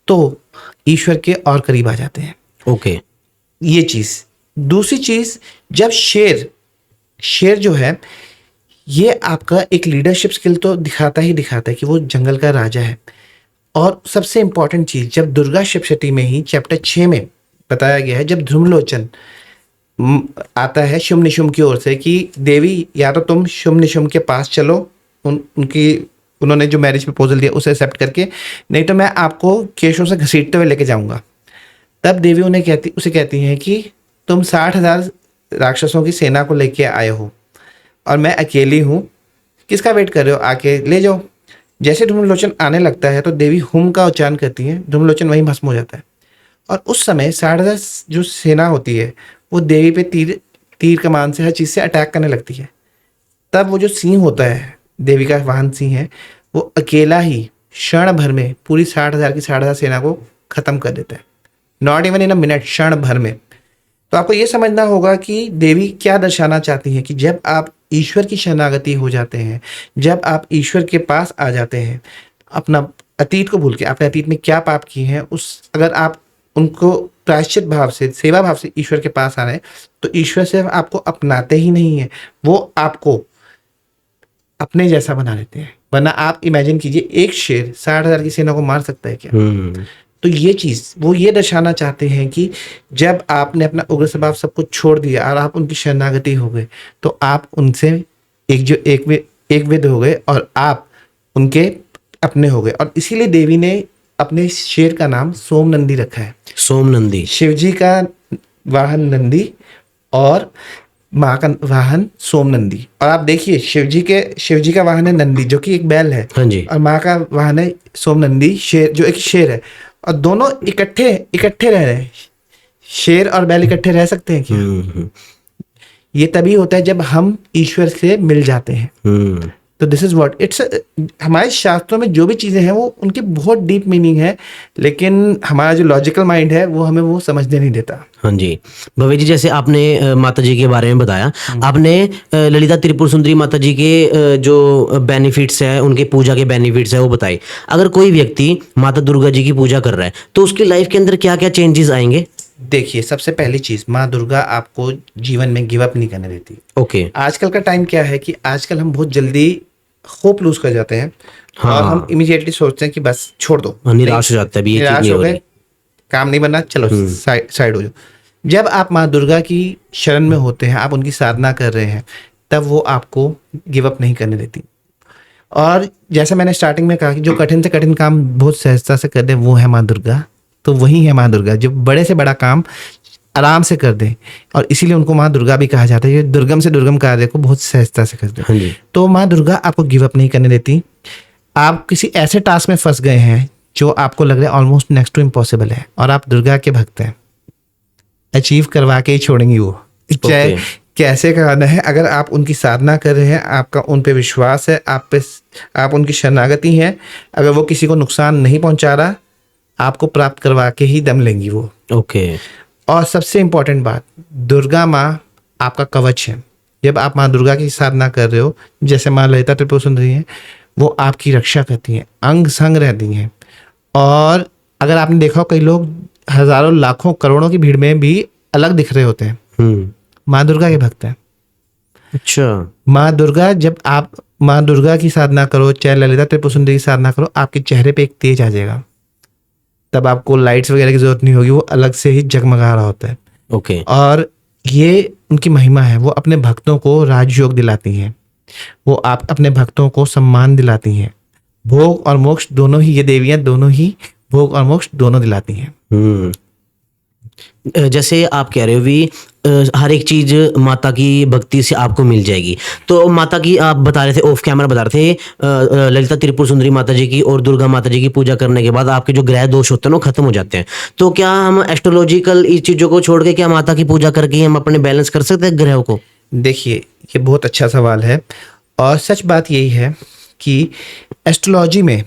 तो ईश्वर के और करीब आ जाते हैं। ओके। ये चीज। दूसरी चीज, जब शेर जो है, ये आपका एक लीडरशिप स्किल तो दिखाता है कि वो जंगल का राजा है। और सबसे इंपॉर्टेंट चीज, जब दुर्गा सप्तशती में ही चैप्टर 6 में बताया गया है, जब ध्रुमलोचन आता है शुम्भ निशुम्भ की ओर से कि देवी, या तो तुम शुम्भ निशुम्भ के पास चलो, उन्होंने जो मैरिज प्रपोजल दिया उसे एक्सेप्ट करके, नहीं तो मैं आपको केशों से घसीटते हुए लेके जाऊंगा। तब देवी उसे कहती हैं कि तुम 60,000 राक्षसों की सेना को लेके आए हो और मैं अकेली हूँ, किसका वेट कर रहे हो, आके ले जाओ। जैसे ध्रुमलोचन आने लगता है तो देवी हुम का उच्चारण करती है, ध्रुमलोचन वहीं भस्म हो जाता है। और उस समय 60,000 जो सेना होती है वो देवी पे तीर कमान से, हर चीज़ से अटैक करने लगती है। तब वो जो सिंह होता है, देवी का वाहन सिंह है, वो अकेला ही क्षण भर में पूरी 60,000 की 60,000 सेना को खत्म कर देता है। Not even in a minute, क्षण भर में। तो आपको ये समझना होगा कि देवी क्या दर्शाना चाहती है कि जब आप ईश्वर की शरणागति हो जाते हैं, जब आप ईश्वर के पास आ जाते हैं, अपना अतीत को भूल के, आपने अतीत में क्या पाप किए हैं, अगर आप उनको प्रायश्चित भाव से, सेवा भाव से ईश्वर के पास आ रहे हैं, तो ईश्वर सिर्फ आपको अपनाते ही नहीं है, वो आपको अपने जैसा बना लेते हैं। वरना आप इमेजिन कीजिए, एक शेर 60,000 की सेना को मार सकता है क्या? तो ये चीज़ वो ये दर्शाना चाहते हैं कि जब आपने अपना उग्र स्वभाव सब कुछ छोड़ दिया और आप उनकी शरणागति हो गए, तो आप उनसे एक विद हो गए और आप उनके अपने हो गए। और इसीलिए देवी ने अपने शेर का नाम सोम नंदी रखा है। सोम नंदी, शिव जी का वाहन नंदी और माँ का वाहन सोम नंदी। और आप देखिए, शिव जी का वाहन है नंदी, जो कि एक बैल है। हाँ जी। और माँ का वाहन है सोम नंदी, शेर, जो एक शेर है। और दोनों इकट्ठे रह रहे हैं। शेर और बैल इकट्ठे रह सकते हैं क्या? ये तभी होता है जब हम ईश्वर से मिल जाते हैं। तो दिस इज व्हाट इट्स। हमारे शास्त्रों में जो भी चीजें हैं वो उनकी बहुत डीप मीनिंग है, लेकिन हमारा जो लॉजिकल माइंड है वो हमें वो समझने नहीं देता। हाँ जी भव्य जी, जैसे आपने माता जी के बारे में बताया, आपने ललिता त्रिपुर सुंदरी माता जी के जो बेनिफिट्स है, उनके पूजा के बेनिफिट्स है वो बताए। अगर कोई व्यक्ति माता दुर्गा जी की पूजा कर रहा है तो उसकी लाइफ के अंदर क्या क्या चेंजेस आएंगे? देखिए, सबसे पहली चीज, माँ दुर्गा आपको जीवन में गिव अप नहीं करने देती। ओके। आजकल का टाइम क्या है कि आजकल हम बहुत जल्दी होप लूज कर जाते हैं। हाँ। और हम इमीडिएटली सोचते हैं कि बस छोड़ दो, निराश हो जाता है, ये चीज निराश नहीं हो हो गए, रही। काम नहीं बना, चलो साइड हो जाओ। जब आप माँ दुर्गा की शरण में होते हैं, आप उनकी साधना कर रहे हैं, तब वो आपको गिव अप नहीं करने देती। और जैसे मैंने स्टार्टिंग में कहा कि जो कठिन से कठिन काम बहुत सहजता से कर दे वो है माँ दुर्गा। तो वही है माँ दुर्गा जो बड़े से बड़ा काम आराम से कर दे, और इसीलिए उनको माँ दुर्गा भी कहा जाता है। ये दुर्गम से दुर्गम कार्य को बहुत सहजता से कर दे। हाँ जी। तो माँ दुर्गा आपको गिव अप नहीं करने देती। आप किसी ऐसे टास्क में फंस गए हैं जो आपको लग रहा है ऑलमोस्ट नेक्स्ट टू इम्पॉसिबल है, और आप दुर्गा के भक्त हैं, अचीव करवा के ही छोड़ेंगी वो, चाहे कैसे कराना है। अगर आप उनकी साधना कर रहे हैं, आपका उन पे विश्वास है, आप उनकी शरणागति हैं, अगर वो किसी को नुकसान नहीं पहुंचा रहा, आपको प्राप्त करवा के ही दम लेंगी वो। ओके। और सबसे इम्पोर्टेंट बात, दुर्गा माँ आपका कवच है। जब आप माँ दुर्गा की साधना कर रहे हो, जैसे माँ ललिता त्रिपुर सुंदरी हैं, वो आपकी रक्षा करती हैं, अंग संग रहती हैं। और अगर आपने देखा हो, कई लोग हजारों लाखों करोड़ों की भीड़ में भी अलग दिख रहे होते हैं, माँ दुर्गा के भक्त हैं। अच्छा। माँ दुर्गा, जब आप माँ दुर्गा की साधना करो, चाहे ललिता त्रिपुर सुंदरी की साधना करो, आपके चेहरे पे एक तेज आ जाएगा। तब आपको लाइट्स वगैरह की जरूरत नहीं होगी, वो अलग से ही जगमगा रहा होता है। ओके। और ये उनकी महिमा है, वो अपने भक्तों को राजयोग दिलाती हैं, वो आप अपने भक्तों को सम्मान दिलाती हैं। भोग और मोक्ष दोनों ही, ये देवियां दोनों ही भोग और मोक्ष दोनों दिलाती हैं। जैसे आप कह रहे हो भी हर एक चीज माता की भक्ति से आपको मिल जाएगी। तो माता की आप बता रहे थे, ऑफ कैमरा बता रहे थे, ललिता त्रिपुर सुंदरी माता जी की और दुर्गा माता जी की पूजा करने के बाद आपके जो ग्रह दोष होते हैं वो खत्म हो जाते हैं। तो क्या हम एस्ट्रोलॉजिकल इस चीजों को छोड़ के क्या माता की पूजा करके हम अपने बैलेंस कर सकते हैं ग्रहों को? देखिए, ये बहुत अच्छा सवाल है, और सच बात यही है कि एस्ट्रोलॉजी में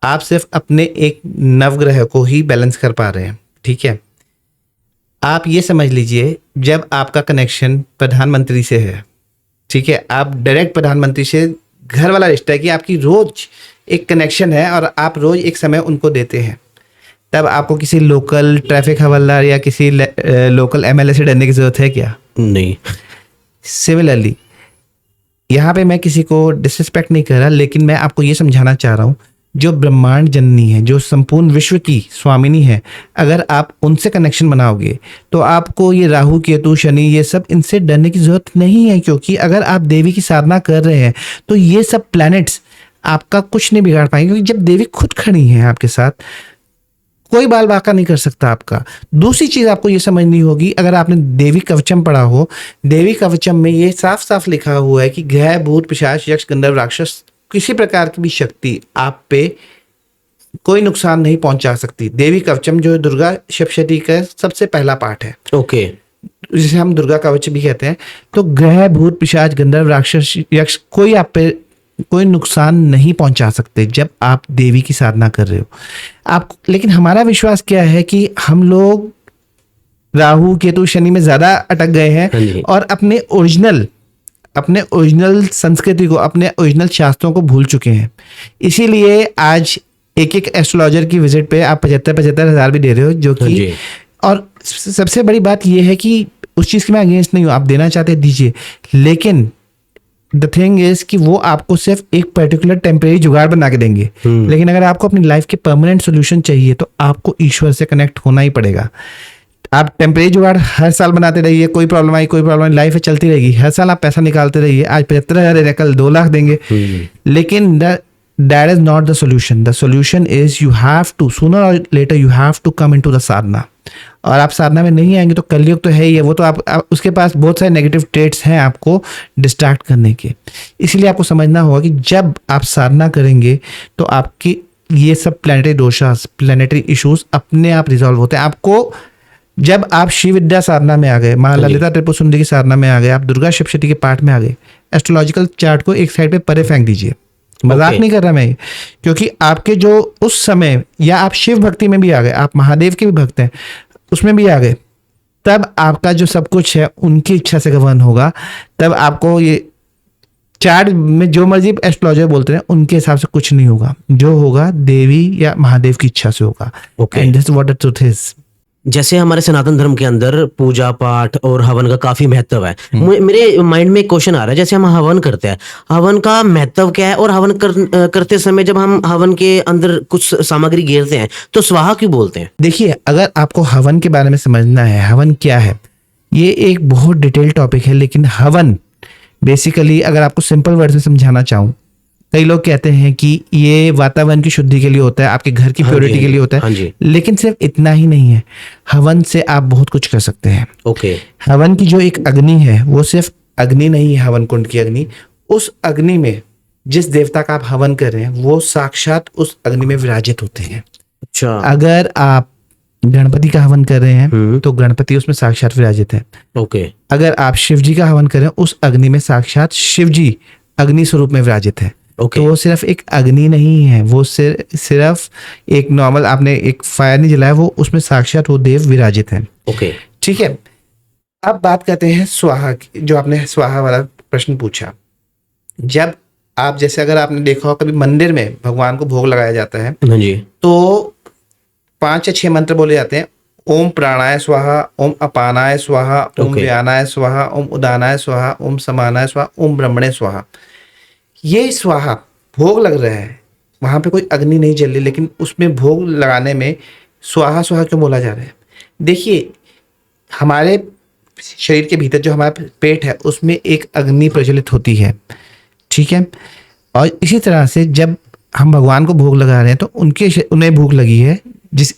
आप सिर्फ अपने एक नवग्रह को ही बैलेंस कर पा रहे हैं। ठीक है, आप ये समझ लीजिए, जब आपका कनेक्शन प्रधानमंत्री से है, ठीक है, आप डायरेक्ट प्रधानमंत्री से घर वाला रिश्ता है कि आपकी रोज एक कनेक्शन है और आप रोज एक समय उनको देते हैं, तब आपको किसी लोकल ट्रैफिक हवलदार या किसी लोकल एमएलए से डरने की जरूरत है क्या? नहीं। सिमिलरली यहाँ पे मैं किसी को डिसरिस्पेक्ट नहीं कर रहा, लेकिन मैं आपको ये समझाना चाह रहा हूँ, जो ब्रह्मांड जननी है, जो संपूर्ण विश्व की स्वामिनी है, अगर आप उनसे कनेक्शन बनाओगे तो आपको ये राहु केतु शनि ये सब इनसे डरने की जरूरत नहीं है। क्योंकि अगर आप देवी की साधना कर रहे हैं तो ये सब प्लैनेट्स आपका कुछ नहीं बिगाड़ पाएंगे, क्योंकि जब देवी खुद खड़ी है आपके साथ, कोई बाल बाका नहीं कर सकता आपका। दूसरी चीज आपको ये समझनी होगी, अगर आपने देवी कवचम पढ़ा हो, देवी कवचम में ये साफ साफ लिखा हुआ है कि ग्रह भूत पिशाच यक्ष गंधर्व राक्षस किसी प्रकार की भी शक्ति आप पे कोई नुकसान नहीं पहुंचा सकती। देवी कवचम जो दुर्गा सप्तशती का सबसे पहला पाठ है, ओके, जिसे हम दुर्गा कवच भी कहते हैं। तो ग्रह भूत पिशाच गंधर्व राक्षस यक्ष कोई आप पे कोई नुकसान नहीं पहुंचा सकते जब आप देवी की साधना कर रहे हो। आप, लेकिन हमारा विश्वास क्या है कि हम लोग राहु केतु शनि में ज्यादा अटक गए हैं और अपने ओरिजिनल संस्कृति को, अपने ओरिजिनल शास्त्रों को भूल चुके हैं। इसीलिए आज एक एक एस्ट्रोलॉजर की विजिट पे आप 75,000 हज़ार भी दे रहे हो, जो कि, और सबसे बड़ी बात यह है कि उस चीज के मैं अगेंस्ट नहीं हूँ, आप देना चाहते दीजिए, लेकिन द थिंग इज कि वो आपको सिर्फ एक पर्टिकुलर टेम्परेरी जुगाड़ बना के देंगे। लेकिन अगर आपको अपनी लाइफ के परमानेंट सोल्यूशन चाहिए तो आपको ईश्वर से कनेक्ट होना ही पड़ेगा। आप टेम्परेरी जुगाड़ हर साल बनाते रहिए, कोई प्रॉब्लम आई, लाइफ में चलती रहेगी, हर साल आप पैसा निकालते रहिए, आज 75,000 है, कल 2 लाख देंगे, लेकिन that is not the solution. The solution is you have to, sooner और later you have to come into the sadhana. और आप साधना में नहीं आएंगे तो कलयुग तो है ही है, वो तो आप उसके पास बहुत सारे नेगेटिव ट्रेट्स हैं आपको डिस्ट्रैक्ट करने के। इसलिए आपको समझना होगा कि जब आप साधना करेंगे तो आपकी ये सब प्लैनेटरी दोषास, प्लैनेटरी इश्यूज अपने आप रिजॉल्व होते हैं। आपको जब आप शिव विद्या साधना में आ गए, माँ ललिता त्रिपुर सुंदरी की साधना में आ गए, आप दुर्गा सप्तशती के पाठ में आ गए, एस्ट्रोलॉजिकल चार्ट को एक साइड पे परे फेंक दीजिए। मजाक नहीं कर रहा मैं, क्योंकि आपके जो उस समय, या आप शिव भक्ति में भी आ गए, आप महादेव के भी भक्त हैं उसमें भी आ गए, तब आपका जो सब कुछ है उनकी इच्छा से गवर्न होगा। तब आपको ये चार्ट में जो मर्जी एस्ट्रोलॉजर बोलते हैं उनके हिसाब से कुछ नहीं होगा, जो होगा देवी या महादेव की इच्छा से होगा। And this what the truth is. जैसे हमारे सनातन धर्म के अंदर पूजा पाठ और हवन का काफी महत्व है। मेरे माइंड में एक क्वेश्चन आ रहा है, जैसे हम हवन करते हैं, हवन का महत्व क्या है? और हवन करते समय जब हम हवन के अंदर कुछ सामग्री घेरते हैं तो स्वाहा क्यों बोलते हैं? देखिए, अगर आपको हवन के बारे में समझना है, हवन क्या है, ये एक बहुत डिटेल टॉपिक है, लेकिन हवन बेसिकली अगर आपको सिंपल वर्ड में समझाना चाहूँ कई लोग कहते हैं कि ये वातावरण की शुद्धि के लिए होता है, आपके घर की हाँ जी, प्योरिटी हाँ के जी, लिए होता हाँ है, जी। लेकिन सिर्फ इतना ही नहीं है। हवन से आप बहुत कुछ कर सकते हैं। ओके। हवन की जो एक अग्नि है वो सिर्फ अग्नि नहीं है, हवन कुंड की अग्नि, उस अग्नि में जिस देवता का आप हवन कर रहे हैं वो साक्षात उस अग्नि में विराजित होते हैं। अच्छा। अगर आप गणपति का हवन कर रहे हैं हम्म। तो गणपति उसमें साक्षात विराजित है। ओके। अगर आप शिव जी का हवन करें, उस अग्नि में साक्षात शिव जी अग्नि स्वरूप में विराजित है। ओके। तो वो सिर्फ एक अग्नि नहीं है, वो सिर्फ एक नॉर्मल आपने एक फायर नहीं जलाया, वो उसमें साक्षात वो देव विराजित है। ओके। ठीक है, अब बात करते हैं स्वाहा की, जो आपने स्वाहा वाला प्रश्न पूछा। जब आप जैसे अगर आपने देखा हो कभी मंदिर में भगवान को भोग लगाया जाता है हाँ जी। तो 5 या 6 मंत्र बोले जाते हैं। ओम प्राणाय स्वाहा, ओम अपानाय स्वाहा, ओम Okay. व्यानाय स्वाहा, ओम उदानाय स्वाहा, ओम समानाय स्वाहा, ओम ब्रह्मणे स्वाहा। ये स्वाहा भोग लग रहा है, वहां पे कोई अग्नि नहीं जल रही, लेकिन उसमें भोग लगाने में स्वाहा स्वाहा क्यों बोला जा रहा है? देखिए, हमारे शरीर के भीतर जो हमारा पेट है उसमें एक अग्नि प्रज्वलित होती है। ठीक है, और इसी तरह से जब हम भगवान को भोग लगा रहे हैं तो उन्हें भूख लगी है, जिस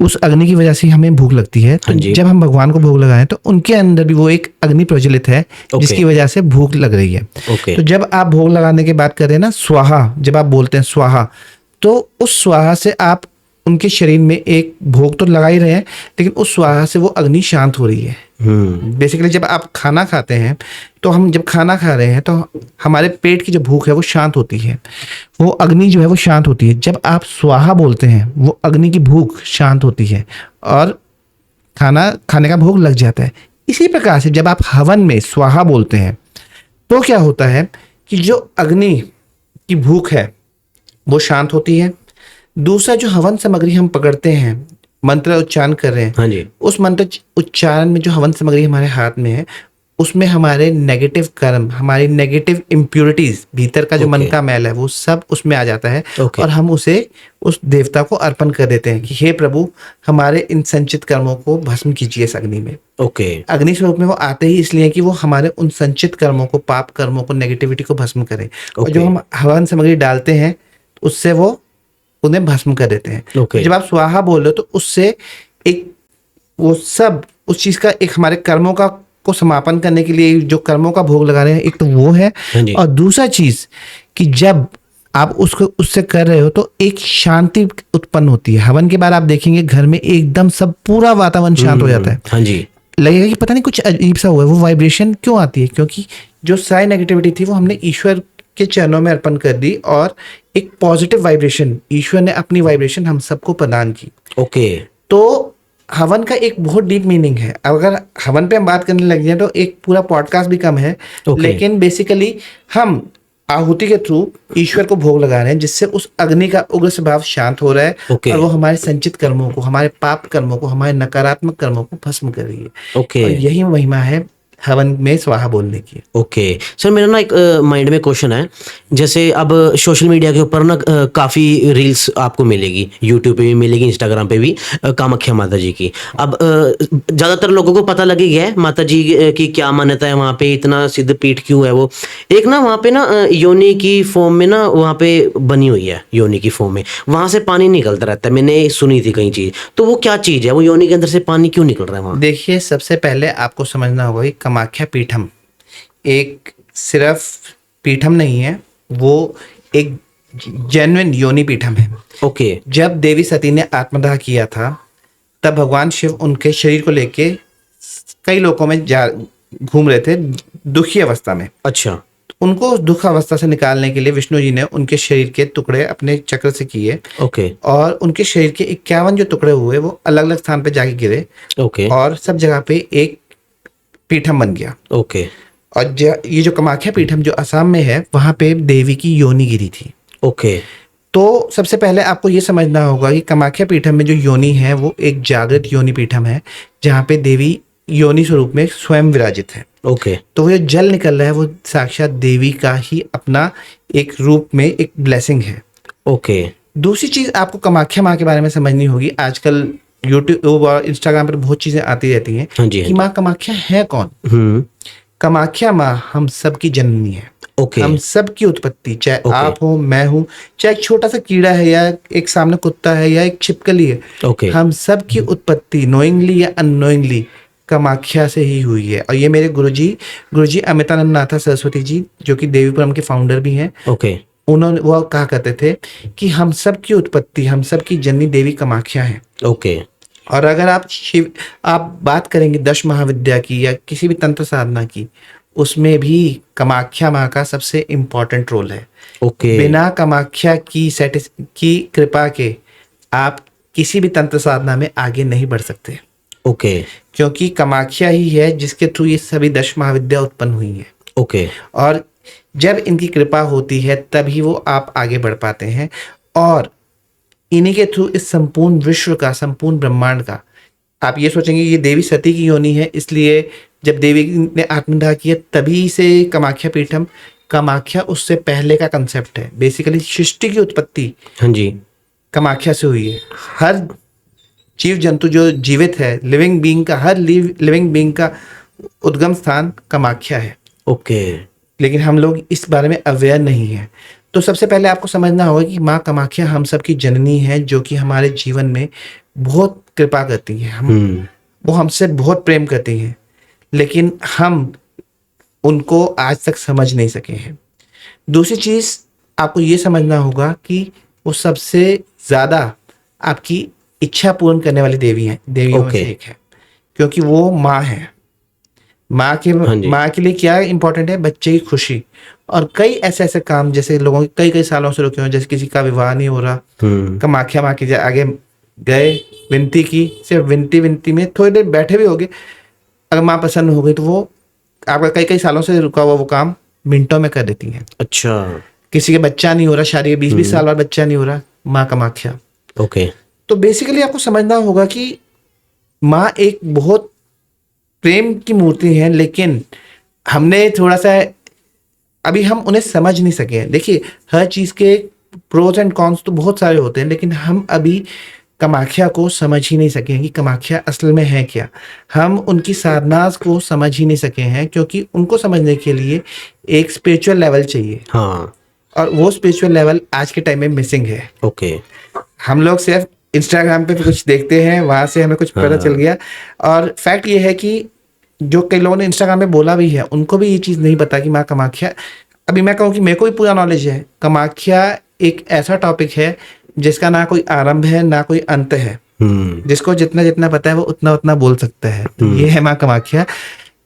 उस अग्नि की वजह से हमें भूख लगती है। तो हाँ जी। जब हम भगवान को भोग लगाएं तो उनके अंदर भी वो एक अग्नि प्रज्वलित है जिसकी वजह से भूख लग रही है। ओके। तो जब आप भोग लगाने की बात कर रहे हैं ना, स्वाहा, जब आप बोलते हैं स्वाहा, तो उस स्वाहा से आप उनके शरीर में एक भोग तो लगा ही रहे हैं, लेकिन उस स्वाहा से वो अग्नि शांत हो रही है। बेसिकली जब आप खाना खाते हैं तो हम जब खाना खा रहे हैं तो हमारे पेट की जो भूख है वो शांत होती है, वो अग्नि जो है वो शांत होती है। जब आप स्वाहा बोलते हैं वो अग्नि की भूख शांत होती है और खाना खाने का भोग लग जाता है। इसी प्रकार से जब आप हवन में स्वाहा बोलते हैं तो क्या होता है कि जो अग्नि की भूख है वो शांत होती है। दूसरा, जो हवन सामग्री हम पकड़ते हैं, मंत्र उच्चारण कर रहे हैं, हाँ जी। उस मंत्र उच्चारण में जो हवन सामग्री हमारे हाथ में है उसमें हमारे नेगेटिव कर्म, हमारी नेगेटिव इम्प्योरिटीज, भीतर का जो मन का मैल है वो सब उसमें आ जाता है। और हम उसे उस देवता को अर्पण कर देते हैं कि हे प्रभु, हमारे इन संचित कर्मों को भस्म कीजिए इस अग्नि में। ओके। अग्नि स्वरूप में वो आते ही इसलिए कि वो हमारे उन संचित कर्मों को, पाप कर्मों को, नेगेटिविटी को भस्म करें। और जो हम हवन सामग्री डालते हैं उससे वो उन्हें भस्म कर देते हैं। Okay. जब आप स्वाहा बोल रहे हो तो उससे एक वो सब उस चीज का एक हमारे कर्मों का को समापन करने के लिए जो कर्मों का भोग लगा रहे हैं, एक तो वो है। और दूसरा चीज कि जब आप उसको उससे कर रहे हो तो एक शांति उत्पन्न होती है। हवन के बाद आप देखेंगे घर में एकदम सब पूरा वातावरण शांत हो जाता है। हाँ जी। लगेगा कि पता नहीं कुछ अजीब सा हुआ है। वो वाइब्रेशन क्यों आती है? क्योंकि जो सारी नेगेटिविटी थी वो हमने ईश्वर के चरणों में अर्पण कर दी और एक पॉजिटिव वाइब्रेशन, ईश्वर ने अपनी वाइब्रेशन हम सबको प्रदान की। ओके। तो हवन का एक बहुत डीप मीनिंग है। अगर हवन पे हम बात करने लग जाए तो एक पूरा पॉडकास्ट भी कम है। लेकिन बेसिकली हम आहुति के थ्रू ईश्वर को भोग लगा रहे हैं जिससे उस अग्नि का उग्र स्वभाव शांत हो रहा है। और वो हमारे संचित कर्मों को, हमारे पाप कर्मों को, हमारे नकारात्मक कर्मों को भस्म कर रही है। और यही महिमा है हवन में स्वाहा बोलने की। ओके सर, मेरा ना एक माइंड में क्वेश्चन है। जैसे अब सोशल मीडिया के ऊपर ना काफ़ी रील्स आपको मिलेगी, यूट्यूब पे भी मिलेगी, इंस्टाग्राम पे भी, कामाख्या माता जी की। अब ज़्यादातर लोगों को पता लग ही गया है माता जी की क्या मान्यता है, वहाँ पे इतना सिद्ध पीठ क्यों है। वो एक ना वहाँ पे ना योनि की फॉर्म में ना वहाँ पे बनी हुई है, योनि की फॉर्म में वहाँ से पानी निकलता रहता है। मैंने सुनी थी कई चीज़, तो वो क्या चीज़ है? वो योनि के अंदर से पानी क्यों निकल रहा है वहाँ? देखिए, सबसे पहले आपको समझना होगा कि कामाख्या पीठम एक सिर्फ पीठम नहीं है, वो एक जेन्युइन योनि पीठम है। ओके। जब देवी सती ने आत्मदाह किया था तब भगवान शिव उनके शरीर को लेके कई लोगों में घूम रहे थे दुखी अवस्था में। अच्छा। उनको उस दुख अवस्था से निकालने के लिए विष्णु जी ने उनके शरीर के टुकड़े अपने चक्र से किए। ओके। और उनके शरीर के 51 जो टुकड़े हुए वो अलग अलग स्थान पे जाके गिरे। ओके। और सब जगह पे एक पीठम बन गया। ओके। और ये जो कामाख्या पीठम जो असम में है वहां पे देवी की योनि गिरी थी। ओके। तो सबसे पहले आपको ये समझना होगा कि कामाख्या पीठम में जो योनि है वो एक जागृत योनि पीठम है जहाँ पे देवी योनि स्वरूप में स्वयं विराजित है। ओके। तो वो जो जल निकल रहा है वो साक्षात देवी का ही अपना एक रूप में एक ब्लेसिंग है। ओके। दूसरी चीज आपको कामाख्या माँ के बारे में समझनी होगी। आजकल यूट्यूब और इंस्टाग्राम पर बहुत चीजें आती रहती हैं कि माँ कामाख्या है कौन। कामाख्या माँ हम सबकी जननी है। ओके। हम सब की उत्पत्ति, चाहे ओके। आप हो, मैं हूँ, चाहे एक छोटा सा कीड़ा है या एक सामने कुत्ता है या एक छिपकली है, ओके। हम सब की उत्पत्ति नोइंगली या अननोइंगली कामाख्या से ही हुई है। और ये मेरे गुरुजी अमितानंद नाथा सरस्वती जी, जो कि देवीपुरम के फाउंडर भी हैं, ओके। उन्होंने वो कहा करते थे कि हम सब की उत्पत्ति, हम सब की जननी देवी कामाख्या है। ओके। और अगर आप बात करेंगे 10 महाविद्या की या किसी भी तंत्र साधना की, उसमें भी कामाख्या माँ का सबसे इम्पोर्टेंट रोल है। ओके। बिना कामाख्या की कृपा के आप किसी भी तंत्र साधना में आगे नहीं बढ़ सकते, ओके। क्योंकि कामाख्या ही है जिसके थ्रू ये सभी 10 महाविद्या उत्पन्न हुई है। ओके। और जब इनकी कृपा होती है तभी वो आप आगे बढ़ पाते हैं। और इन्हीं के थ्रू इस संपूर्ण विश्व का, संपूर्ण ब्रह्मांड का, आप ये सोचेंगे ये देवी सती की योनि है, इसलिए जब देवी ने आत्मदाह किया तभी से कामाख्या पीठम, कामाख्या उससे पहले का कंसेप्ट है। बेसिकली सृष्टि की उत्पत्ति हाँ जी। कामाख्या से हुई है। हर जीव जंतु जो जीवित है, लिविंग बीइंग का, हर लिविंग बीइंग का उद्गम स्थान कामाख्या है। ओके। लेकिन हम लोग इस बारे में अवेयर नहीं है। तो सबसे पहले आपको समझना होगा कि माँ कामाख्या हम सबकी जननी है, जो कि हमारे जीवन में बहुत कृपा करती है। वो हमसे बहुत प्रेम करती हैं, लेकिन हम उनको आज तक समझ नहीं सके हैं। दूसरी चीज आपको ये समझना होगा कि वो सबसे ज्यादा आपकी इच्छा पूर्ण करने वाली देवी है, देवियों में से एक है, क्योंकि वो माँ है। माँ के लिए क्या इंपॉर्टेंट है? बच्चे की खुशी। और कई ऐसे काम, जैसे लोगों के कई सालों से रुके हुए, जैसे किसी का विवाह नहीं हो रहा, कामाख्या माँ के आगे गए, विनती की, सिर्फ विनती में थोड़ी देर बैठे भी होगे, अगर माँ प्रसन्न हो गई तो वो आपका कई सालों से रुका हुआ वो काम मिनटों में कर देती है। अच्छा। किसी के बच्चा नहीं हो रहा, शादी 20-20 साल बाद बच्चा नहीं हो रहा, माँ कामाख्या। ओके। तो बेसिकली आपको समझना होगा कि माँ एक बहुत प्रेम की मूर्ति है, लेकिन हमने थोड़ा सा अभी हम उन्हें समझ नहीं सके हैं। देखिए, हर चीज के प्रोज एंड कॉन्स तो बहुत सारे होते हैं, लेकिन हम अभी कामाख्या को समझ ही नहीं सके हैं कि कामाख्या असल में है क्या। हम उनकी साधनास को समझ ही नहीं सके हैं, क्योंकि उनको समझने के लिए एक स्पिरिचुअल लेवल चाहिए। हाँ। और वो स्पिरिचुअल लेवल आज के टाइम में मिसिंग है। ओके। हम लोग सिर्फ इंस्टाग्राम पे कुछ देखते हैं, वहां से हमें कुछ पता चल गया। और फैक्ट ये है कि जो कई लोगों ने इंस्टाग्राम पे बोला भी है, उनको भी ये चीज़ नहीं पता कि माँ कामाख्या, अभी मैं कहूँ कि मेरे को भी पूरा नॉलेज है, कामाख्या एक ऐसा टॉपिक है जिसका ना कोई आरंभ है ना कोई अंत है। जिसको जितना जितना पता है वो उतना उतना बोल सकता है। तो ये है माँ Kamakhya.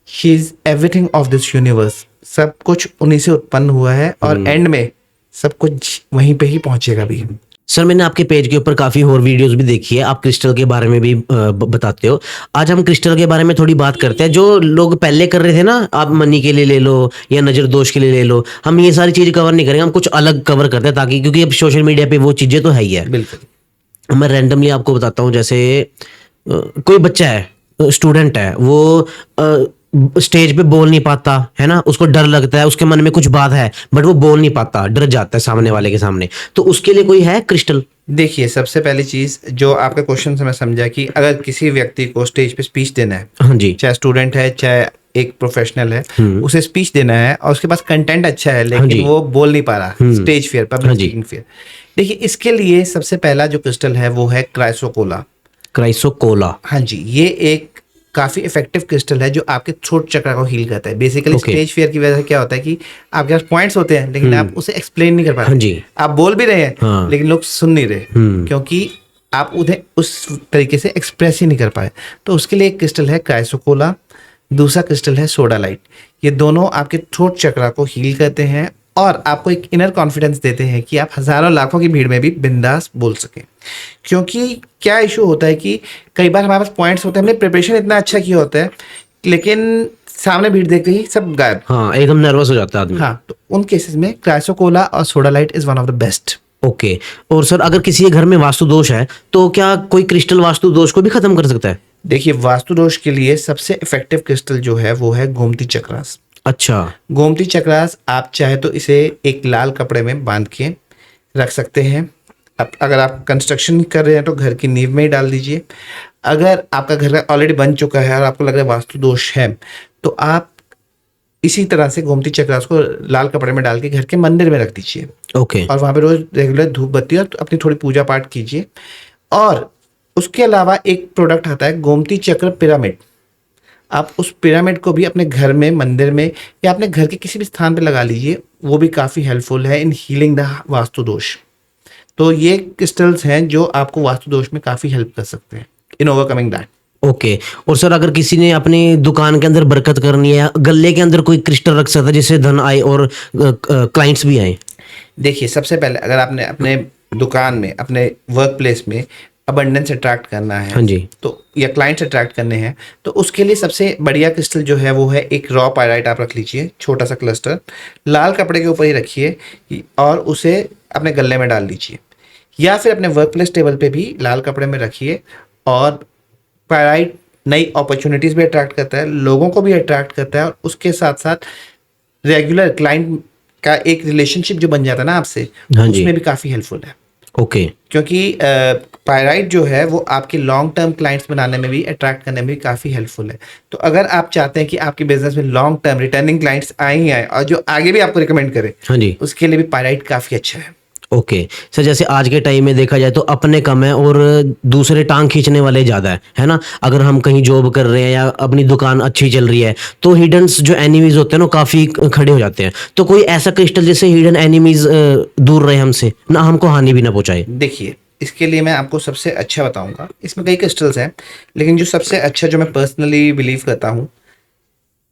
She is everything of this universe. सब कुछ उन्हीं से उत्पन्न हुआ है, और एंड में सब कुछ वहीं पे ही पहुंचेगा भी। सर, मैंने आपके पेज के ऊपर काफी और वीडियोस भी देखी है, आप क्रिस्टल के बारे में भी बताते हो। आज हम क्रिस्टल के बारे में थोड़ी बात करते हैं। जो लोग पहले कर रहे थे ना, आप मनी के लिए ले लो या नजर दोष के लिए ले लो, हम ये सारी चीजें कवर नहीं करेंगे, हम कुछ अलग कवर करते हैं, ताकि क्योंकि अब सोशल मीडिया पे वो चीजें तो है ही है। बिल्कुल। मैं रैंडमली आपको बताता हूँ, जैसे कोई बच्चा है, स्टूडेंट है, वो स्टेज पे बोल नहीं पाता है ना, उसको डर लगता है, उसके मन में कुछ बात है, बट वो बोल नहीं पाता, डर जाता है सामने वाले के सामने, तो उसके लिए कोई है क्रिस्टल? देखिए, सबसे पहली चीज जो आपके क्वेश्चन से मैं समझा कि अगर किसी व्यक्ति को स्टेज पे स्पीच देना है, हाँ जी, चाहे स्टूडेंट है चाहे एक प्रोफेशनल है, उसे स्पीच देना है और उसके पास कंटेंट अच्छा है, लेकिन वो बोल नहीं पा रहा, stage fear, public speaking fear. देखिए, इसके लिए सबसे पहला जो क्रिस्टल है वो है क्राइसोकोला। क्राइसोकोला, हाँ जी, ये एक काफी इफेक्टिव क्रिस्टल है जो आपके थ्रोट चक्र को हील करता है। बेसिकली स्टेज फियर की वजह से क्या होता है कि आपके पास पॉइंट्स होते हैं, लेकिन आप उसे एक्सप्लेन नहीं कर पा रहे। हाँ जी, आप बोल भी रहे हैं, लेकिन लोग सुन नहीं रहे, क्योंकि आप उन्हें उस तरीके से एक्सप्रेस ही नहीं कर पाए। तो उसके लिए एक क्रिस्टल है क्राइसोकोला, दूसरा क्रिस्टल है सोडा लाइट। ये दोनों आपके थ्रोट चक्र को हील करते हैं और आपको एक इनर कॉन्फिडेंस देते हैं कि आप हजारों लाखों की भीड़ में भी बिंदास बोल सकें। क्योंकि क्या इशू होता है कि कई बार हमारे पास पॉइंट्स होते हैं, हमने प्रिपरेशन इतना अच्छा किया होता है, लेकिन सामने भीड़ देख के ही सब गायब। हाँ, एकदम नर्वस हो जाता है आदमी। हाँ, तो उन केसेस में क्राइसोकोला और soda light is one of the best. Okay. और सर, अगर किसी के घर में वास्तु दोष है तो क्या कोई क्रिस्टल वास्तु दोष को भी खत्म कर सकता है? देखिए, वास्तु दोष के लिए सबसे इफेक्टिव क्रिस्टल जो है वो है गोमती चक्रास। अच्छा। गोमती चक्रास आप चाहे तो इसे एक लाल कपड़े में बांध के रख सकते हैं। अब अगर आप कंस्ट्रक्शन कर रहे हैं तो घर की नींव में ही डाल दीजिए। अगर आपका घर ऑलरेडी बन चुका है और आपको लग रहा है वास्तु दोष है, तो आप इसी तरह से गोमती चक्र उसको लाल कपड़े में डाल के घर के मंदिर में रख दीजिए ओके और वहां पे रोज रेगुलर धूप बत्ती और अपनी थोड़ी पूजा पाठ कीजिए। और उसके अलावा एक प्रोडक्ट आता है गोमती चक्र पिरामिड। आप उस पिरामिड को भी अपने घर में, मंदिर में या अपने घर के किसी भी स्थान पे लगा लीजिए, वो भी काफ़ी हेल्पफुल है इन हीलिंग द वास्तु दोष। तो ये क्रिस्टल्स हैं जो आपको वास्तु दोष में काफ़ी हेल्प कर सकते हैं इन ओवरकमिंग दैट। ओके। और सर अगर किसी ने अपनी दुकान के अंदर बरकत करनी है, गले के अंदर कोई क्रिस्टल रख सकता है जिससे धन आए और क्लाइंट्स भी आए? देखिए, सबसे पहले अगर आपने अपने दुकान में, अपने वर्क प्लेस में अबंडेंस अट्रैक्ट करना है, हाँ जी, तो या क्लाइंट्स अट्रैक्ट करने हैं, तो उसके लिए सबसे बढ़िया क्रिस्टल जो है वो है एक रॉ पायराइट। आप रख लीजिए छोटा सा क्लस्टर, लाल कपड़े के ऊपर ही रखिए और उसे अपने गले में डाल लीजिए, या फिर अपने वर्क प्लेस टेबल पे भी लाल कपड़े में रखिए। और पायराइट नई अपॉर्चुनिटीज भी अट्रैक्ट करता है, लोगों को भी अट्रैक्ट करता है, और उसके साथ साथ रेगुलर क्लाइंट का एक रिलेशनशिप जो बन जाता है ना आपसे, हाँ जी, उसमें भी काफ़ी हेल्पफुल है। ओके, क्योंकि पायराइट जो है वो आपके लॉन्ग टर्म क्लाइंट्स बनाने में भी, अट्रैक्ट करने में भी काफ़ी हेल्पफुल है। तो अगर आप चाहते हैं कि आपके बिजनेस में लॉन्ग टर्म रिटर्निंग क्लाइंट्स आए ही आए और जो आगे भी आपको रिकमेंड करें, हाँ जी, उसके लिए भी पायराइट काफ़ी अच्छा है। ओके। सर जैसे आज के टाइम में देखा जाए तो अपने कम है और दूसरे टांग खींचने वाले ज़्यादा है ना? अगर हम कहीं जॉब कर रहे हैं या अपनी दुकान अच्छी चल रही है तो हिडन्स जो एनिमीज होते हैं ना काफ़ी खड़े हो जाते हैं। तो कोई ऐसा क्रिस्टल जिससे हिडन एनिमीज दूर रहे हमसे, ना हमको हानि भी ना पहुंचाए? देखिए, इसके लिए मैं आपको सबसे अच्छा बताऊंगा। इसमें कई क्रिस्टल्स हैं, लेकिन जो सबसे अच्छा, जो मैं पर्सनली बिलीव करता हूँ,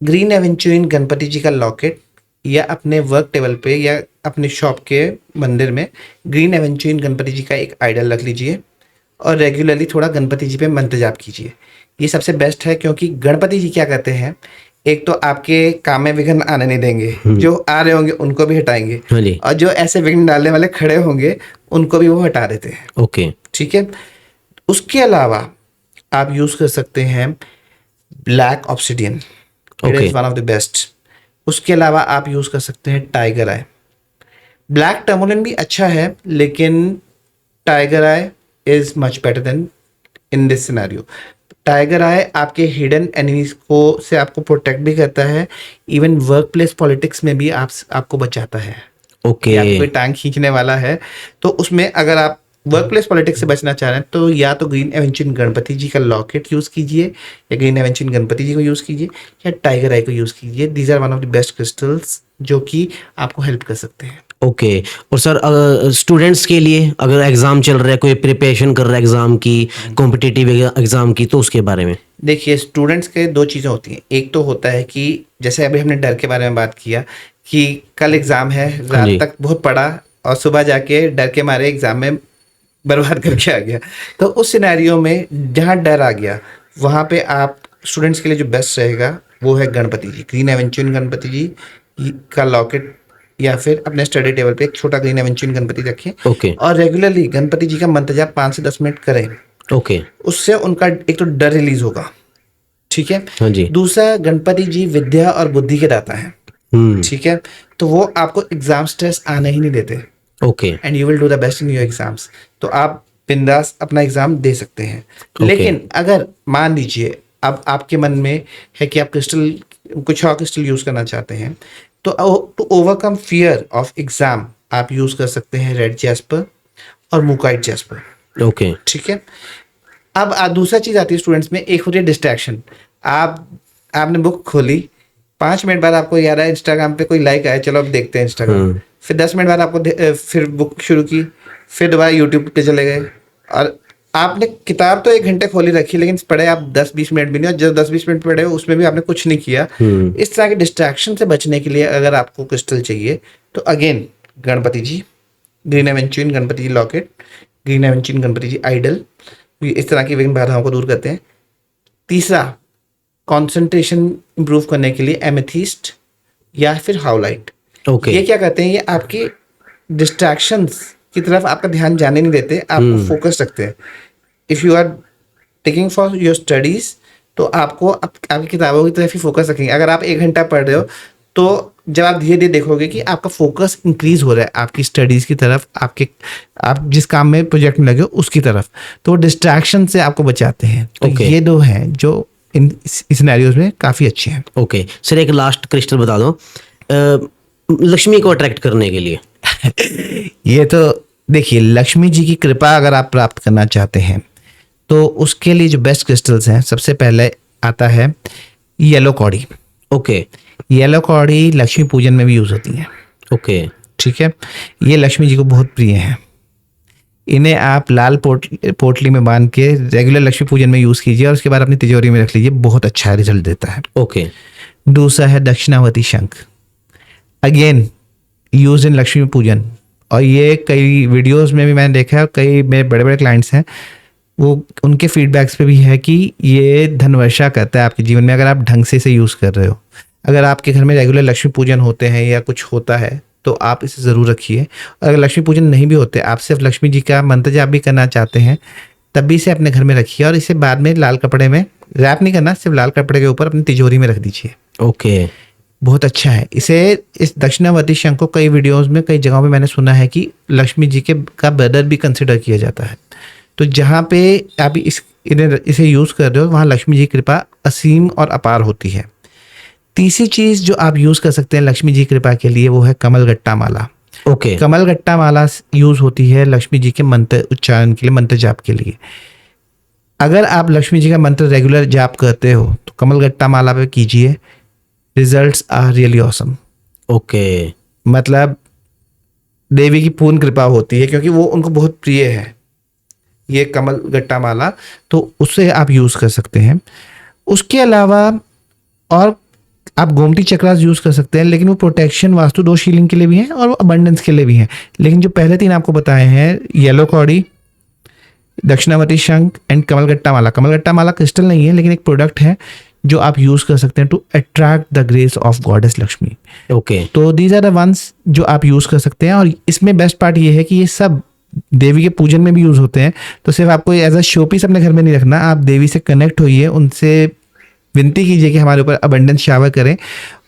ग्रीन एवेंचुइन गणपति जी का लॉकेट, या अपने वर्क टेबल पे या अपने शॉप के मंदिर में ग्रीन एवेंचुइन गणपति जी का एक आइडल रख लीजिए और रेगुलरली थोड़ा गणपति जी पे मंत्र जाप कीजिए। ये सबसे बेस्ट है, क्योंकि गणपति जी क्या करते हैं, एक तो आपके काम में विघ्न आने नहीं देंगे, जो आ रहे होंगे उनको भी हटाएंगे, हाँ जी, और जो ऐसे विघ्न डालने वाले खड़े होंगे उनको भी वो हटा देते हैं। ओके, ठीक है। उसके अलावा आप यूज़ कर सकते हैं black obsidian, it okay, is one of the best. उसके अलावा आप यूज़ कर सकते हैं टाइगर आई। ब्लैक टर्मोलिन भी अच्छा है, लेकिन tiger eye is much better then in this scenario. Tiger eye आपके हिडन एनिमीज को से आपको प्रोटेक्ट भी करता है, इवन वर्क प्लेस पॉलिटिक्स में भी आपको बचाता है। ओके, कि आपको कोई टांग खींचने वाला है, तो उसमें अगर आप वर्क प्लेस पॉलिटिक्स से बचना चाह रहे हैं, तो या तो ग्रीन एवेंचुइन गणपति जी का लॉकेट यूज़ कीजिए, या ग्रीन एवेंचुइन गणपति जी को यूज़ कीजिए, या टाइगर आई को यूज़ कीजिए। These are one of the best crystals जो कि आपको हेल्प कर सकते हैं। ओके। और सर स्टूडेंट्स के लिए अगर एग्ज़ाम चल रहा है, कोई प्रिपरेशन कर रहा है एग्ज़ाम की, कॉम्पिटिटिव एग्ज़ाम की, तो उसके बारे में? देखिए, स्टूडेंट्स के दो चीज़ें होती हैं। एक तो होता है कि जैसे अभी हमने डर के बारे में बात किया कि कल एग्ज़ाम है, रात जी, तक बहुत पढ़ा और सुबह जाके डर के मारे एग्ज़ाम में बर्बाद करके आ गया। तो उस सिनेरियो में जहाँ डर आ गया, वहाँ पे आप स्टूडेंट्स के लिए जो बेस्ट रहेगा वो है गणपति जी, ग्रीन एवेंचुइन गणपति जी का लॉकेट, या फिर अपने स्टडी टेबल पे एक छोटा ग्रीन एवेंचुइन गणपति रखें ओके, और रेगुलरली गणपति जी का मंत्र जाप 5 से 10 मिनट करें। ओके, उससे उनका एक तो डर रिलीज होगा। ठीक है। हाँ जी, दूसरा, गणपति जी विद्या और बुद्धि के दाता हैं। ठीक है। तो वो आपको एग्जाम स्ट्रेस आने ही नहीं देते, okay, and you will do the best in your exams. तो आप बिंदास अपना एग्जाम दे सकते हैं। लेकिन अगर मान लीजिए अब आपके मन में है कि आप क्रिस्टल, कुछ और क्रिस्टल यूज करना चाहते हैं, तो to overcome fear of exam आप यूज कर सकते हैं रेड जैस्पर और मुकाइट जैस्पर। ओके, ठीक है। अब दूसरा चीज आती है स्टूडेंट्स में, एक होती है डिस्ट्रैक्शन। आपने बुक खोली, 5 मिनट बाद आपको याद आया इंस्टाग्राम पे कोई लाइक आया, चलो अब देखते हैं इंस्टाग्राम। फिर 10 मिनट बाद आपको फिर बुक शुरू की, फिर दोबारा यूट्यूब पे चले गए, और आपने किताब तो 1 घंटे खोली रखी, लेकिन पढ़े आप 10-20 मिनट भी नहीं, और जब 10-20 मिनट पढ़े उसमें भी आपने कुछ नहीं किया। इस तरह के डिस्ट्रैक्शन से बचने के लिए अगर आपको क्रिस्टल चाहिए, तो अगेन गणपति जी, ग्रीन एवेंचुइन गणपति जी लॉकेट, ग्रीन एवेंचुइन गणपति जी आइडल, इस तरह की विघ्न बाधाओं को दूर करते हैं। तीसरा, कंसंट्रेशन इंप्रूव करने के लिए एमेथिस्ट या फिर हाउलाइट। ओके, ये क्या करते हैं, ये आपकी डिस्ट्रैक्शंस की तरफ आपका ध्यान जाने नहीं देते, आपको फोकस रखते हैं। If you are taking for your studies, तो आपको आपकी किताबों की तरफ ही फोकस रखेंगे। अगर आप 1 घंटा पढ़ रहे हो, तो जब आप धीरे धीरे देखोगे कि आपका फोकस इंक्रीज हो रहा है आपकी स्टडीज की तरफ, आप जिस काम में प्रोजेक्ट में लगे हो उसकी तरफ, तो डिस्ट्रैक्शन से आपको बचाते हैं। तो Okay. ये दो हैं जो इन सिनेरियोज में काफ़ी अच्छे हैं। ओके सर, एक लास्ट क्रिस्टल बता दो लक्ष्मी को अट्रैक्ट करने के लिए। ये तो देखिए, लक्ष्मी जी की कृपा अगर आप प्राप्त करना चाहते हैं तो उसके लिए जो बेस्ट क्रिस्टल्स हैं, सबसे पहले आता है yellow Cardi. Okay yellow Cardi Lakshmi पूजन में भी यूज़ होती है। ओके ठीक है, ये लक्ष्मी जी को बहुत प्रिय हैं। इन्हें आप लाल पोटली में बांध के रेगुलर लक्ष्मी पूजन में यूज़ कीजिए और उसके बाद अपनी तिजोरी में रख लीजिए, बहुत अच्छा रिजल्ट देता है। ओके दूसरा है दक्षिणावती शंख, अगेन यूज इन लक्ष्मी पूजन, और ये कई वीडियोस में भी मैंने देखा है और कई मेरे बड़े बड़े क्लाइंट्स हैं, वो उनके फीडबैक्स पे भी है कि ये धन वर्षा करता है आपके जीवन में, अगर आप ढंग से इसे यूज़ कर रहे हो। अगर आपके घर में रेगुलर लक्ष्मी पूजन होते हैं या कुछ होता है तो आप इसे ज़रूर रखिए। अगर लक्ष्मी पूजन नहीं भी होते, आप सिर्फ लक्ष्मी जी का मंत्र जाप भी करना चाहते हैं, तब भी इसे अपने घर में रखिए और इसे बाद में लाल कपड़े में रैप नहीं करना, सिर्फ लाल कपड़े के ऊपर अपनी तिजोरी में रख दीजिए। ओके बहुत अच्छा है। इस दक्षिणावर्ती शंख को कई वीडियोस में कई जगहों पे मैंने सुना है कि लक्ष्मी जी का ब्रदर भी कंसिडर किया जाता है। तो जहाँ पे आप इसे यूज़ कर रहे हो वहाँ लक्ष्मी जी की कृपा असीम और अपार होती है। तीसरी चीज़ जो आप यूज़ कर सकते हैं लक्ष्मी जी की कृपा के लिए, वो है कमलगट्टा माला। ओके कमलगट्टा माला यूज़ होती है लक्ष्मी जी के मंत्र उच्चारण के लिए, मंत्र जाप के लिए। अगर आप लक्ष्मी जी का मंत्र रेगुलर जाप करते हो तो कमलगट्टा माला पे कीजिए, results are really awesome. Okay मतलब देवी की पूर्ण कृपा होती है क्योंकि वो उनको बहुत प्रिय है ये कमल गट्टा माला, तो उससे आप यूज़ कर सकते हैं। उसके अलावा और आप गोमती चक्रास यूज़ कर सकते हैं, लेकिन वो प्रोटेक्शन, वास्तु दोष हीलिंग के लिए भी हैं और वो अबंडेंस के लिए भी हैं। लेकिन जो पहले 3 आपको बताए हैं, येलो कॉडी, दक्षिणावर्ती शंख एंड कमलगट्टा माला। कमलगट्टा माला क्रिस्टल नहीं है लेकिन एक प्रोडक्ट है जो आप यूज़ कर सकते हैं to attract the grace of goddess Lakshmi. Okay तो दीज आर द वंस जो आप यूज़ कर सकते हैं। और इसमें बेस्ट पार्ट ये है कि ये सब देवी के पूजन में भी यूज़ होते हैं। तो सिर्फ आपको एज अ शो पीस अपने घर में नहीं रखना, आप देवी से कनेक्ट होइए, उनसे विनती कीजिए कि हमारे ऊपर अबंडेंस शावर करें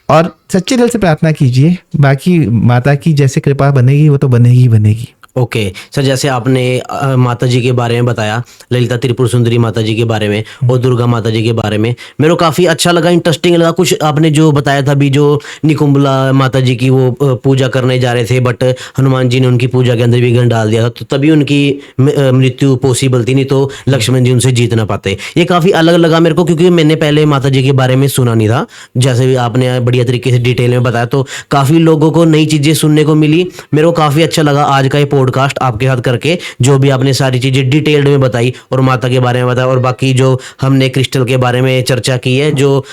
और सच्चे दिल से प्रार्थना कीजिए। बाकी माता की जैसे कृपा बनेगी वो तो बनेगी ही बनेगी। ओके सर, जैसे आपने माता जी के बारे में बताया, ललिता त्रिपुर सुंदरी माता जी के बारे में और दुर्गा माता जी के बारे में, मेरे को काफ़ी अच्छा लगा, इंटरेस्टिंग लगा। कुछ आपने जो बताया था भी, जो निकुंबला माता जी की वो पूजा करने जा रहे थे बट हनुमान जी ने उनकी पूजा के अंदर विघ्न डाल दिया था, तो तभी उनकी मृत्यु पॉसिबल थी, नहीं तो लक्ष्मण जी उनसे जीत ना पाते। ये काफ़ी अलग लगा मेरे को क्योंकि मैंने पहले माता जी के बारे में सुना नहीं था। जैसे भी आपने बढ़िया तरीके से डिटेल में बताया तो काफ़ी लोगों को नई चीज़ें सुनने को मिली। मेरे को काफ़ी अच्छा लगा आज का ये पॉडकास्ट आपके साथ करके, जो भी आपने सारी चीजें डिटेल्ड में बताई और माता के बारे में बताया, और बाकी जो हमने क्रिस्टल के बारे में चर्चा की है, जो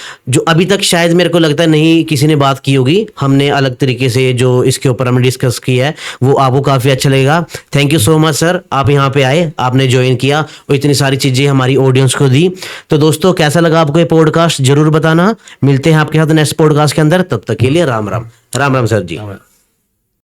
अभी तक शायद मेरे को लगता है नहीं किसी ने बात की होगी, हमने अलग तरीके से जो इसके ऊपर हमने डिस्कस किया है, वो आपको काफी अच्छा लगेगा। Thank you so much sir, आप यहाँ पे आए, आपने ज्वाइन किया और इतनी सारी चीजें हमारी ऑडियंस को दी। तो दोस्तों कैसा लगा आपको ये पॉडकास्ट जरूर बताना। मिलते हैं आपके साथ नेक्स्ट पॉडकास्ट के अंदर, तब तक के लिए राम राम। राम राम सर जी।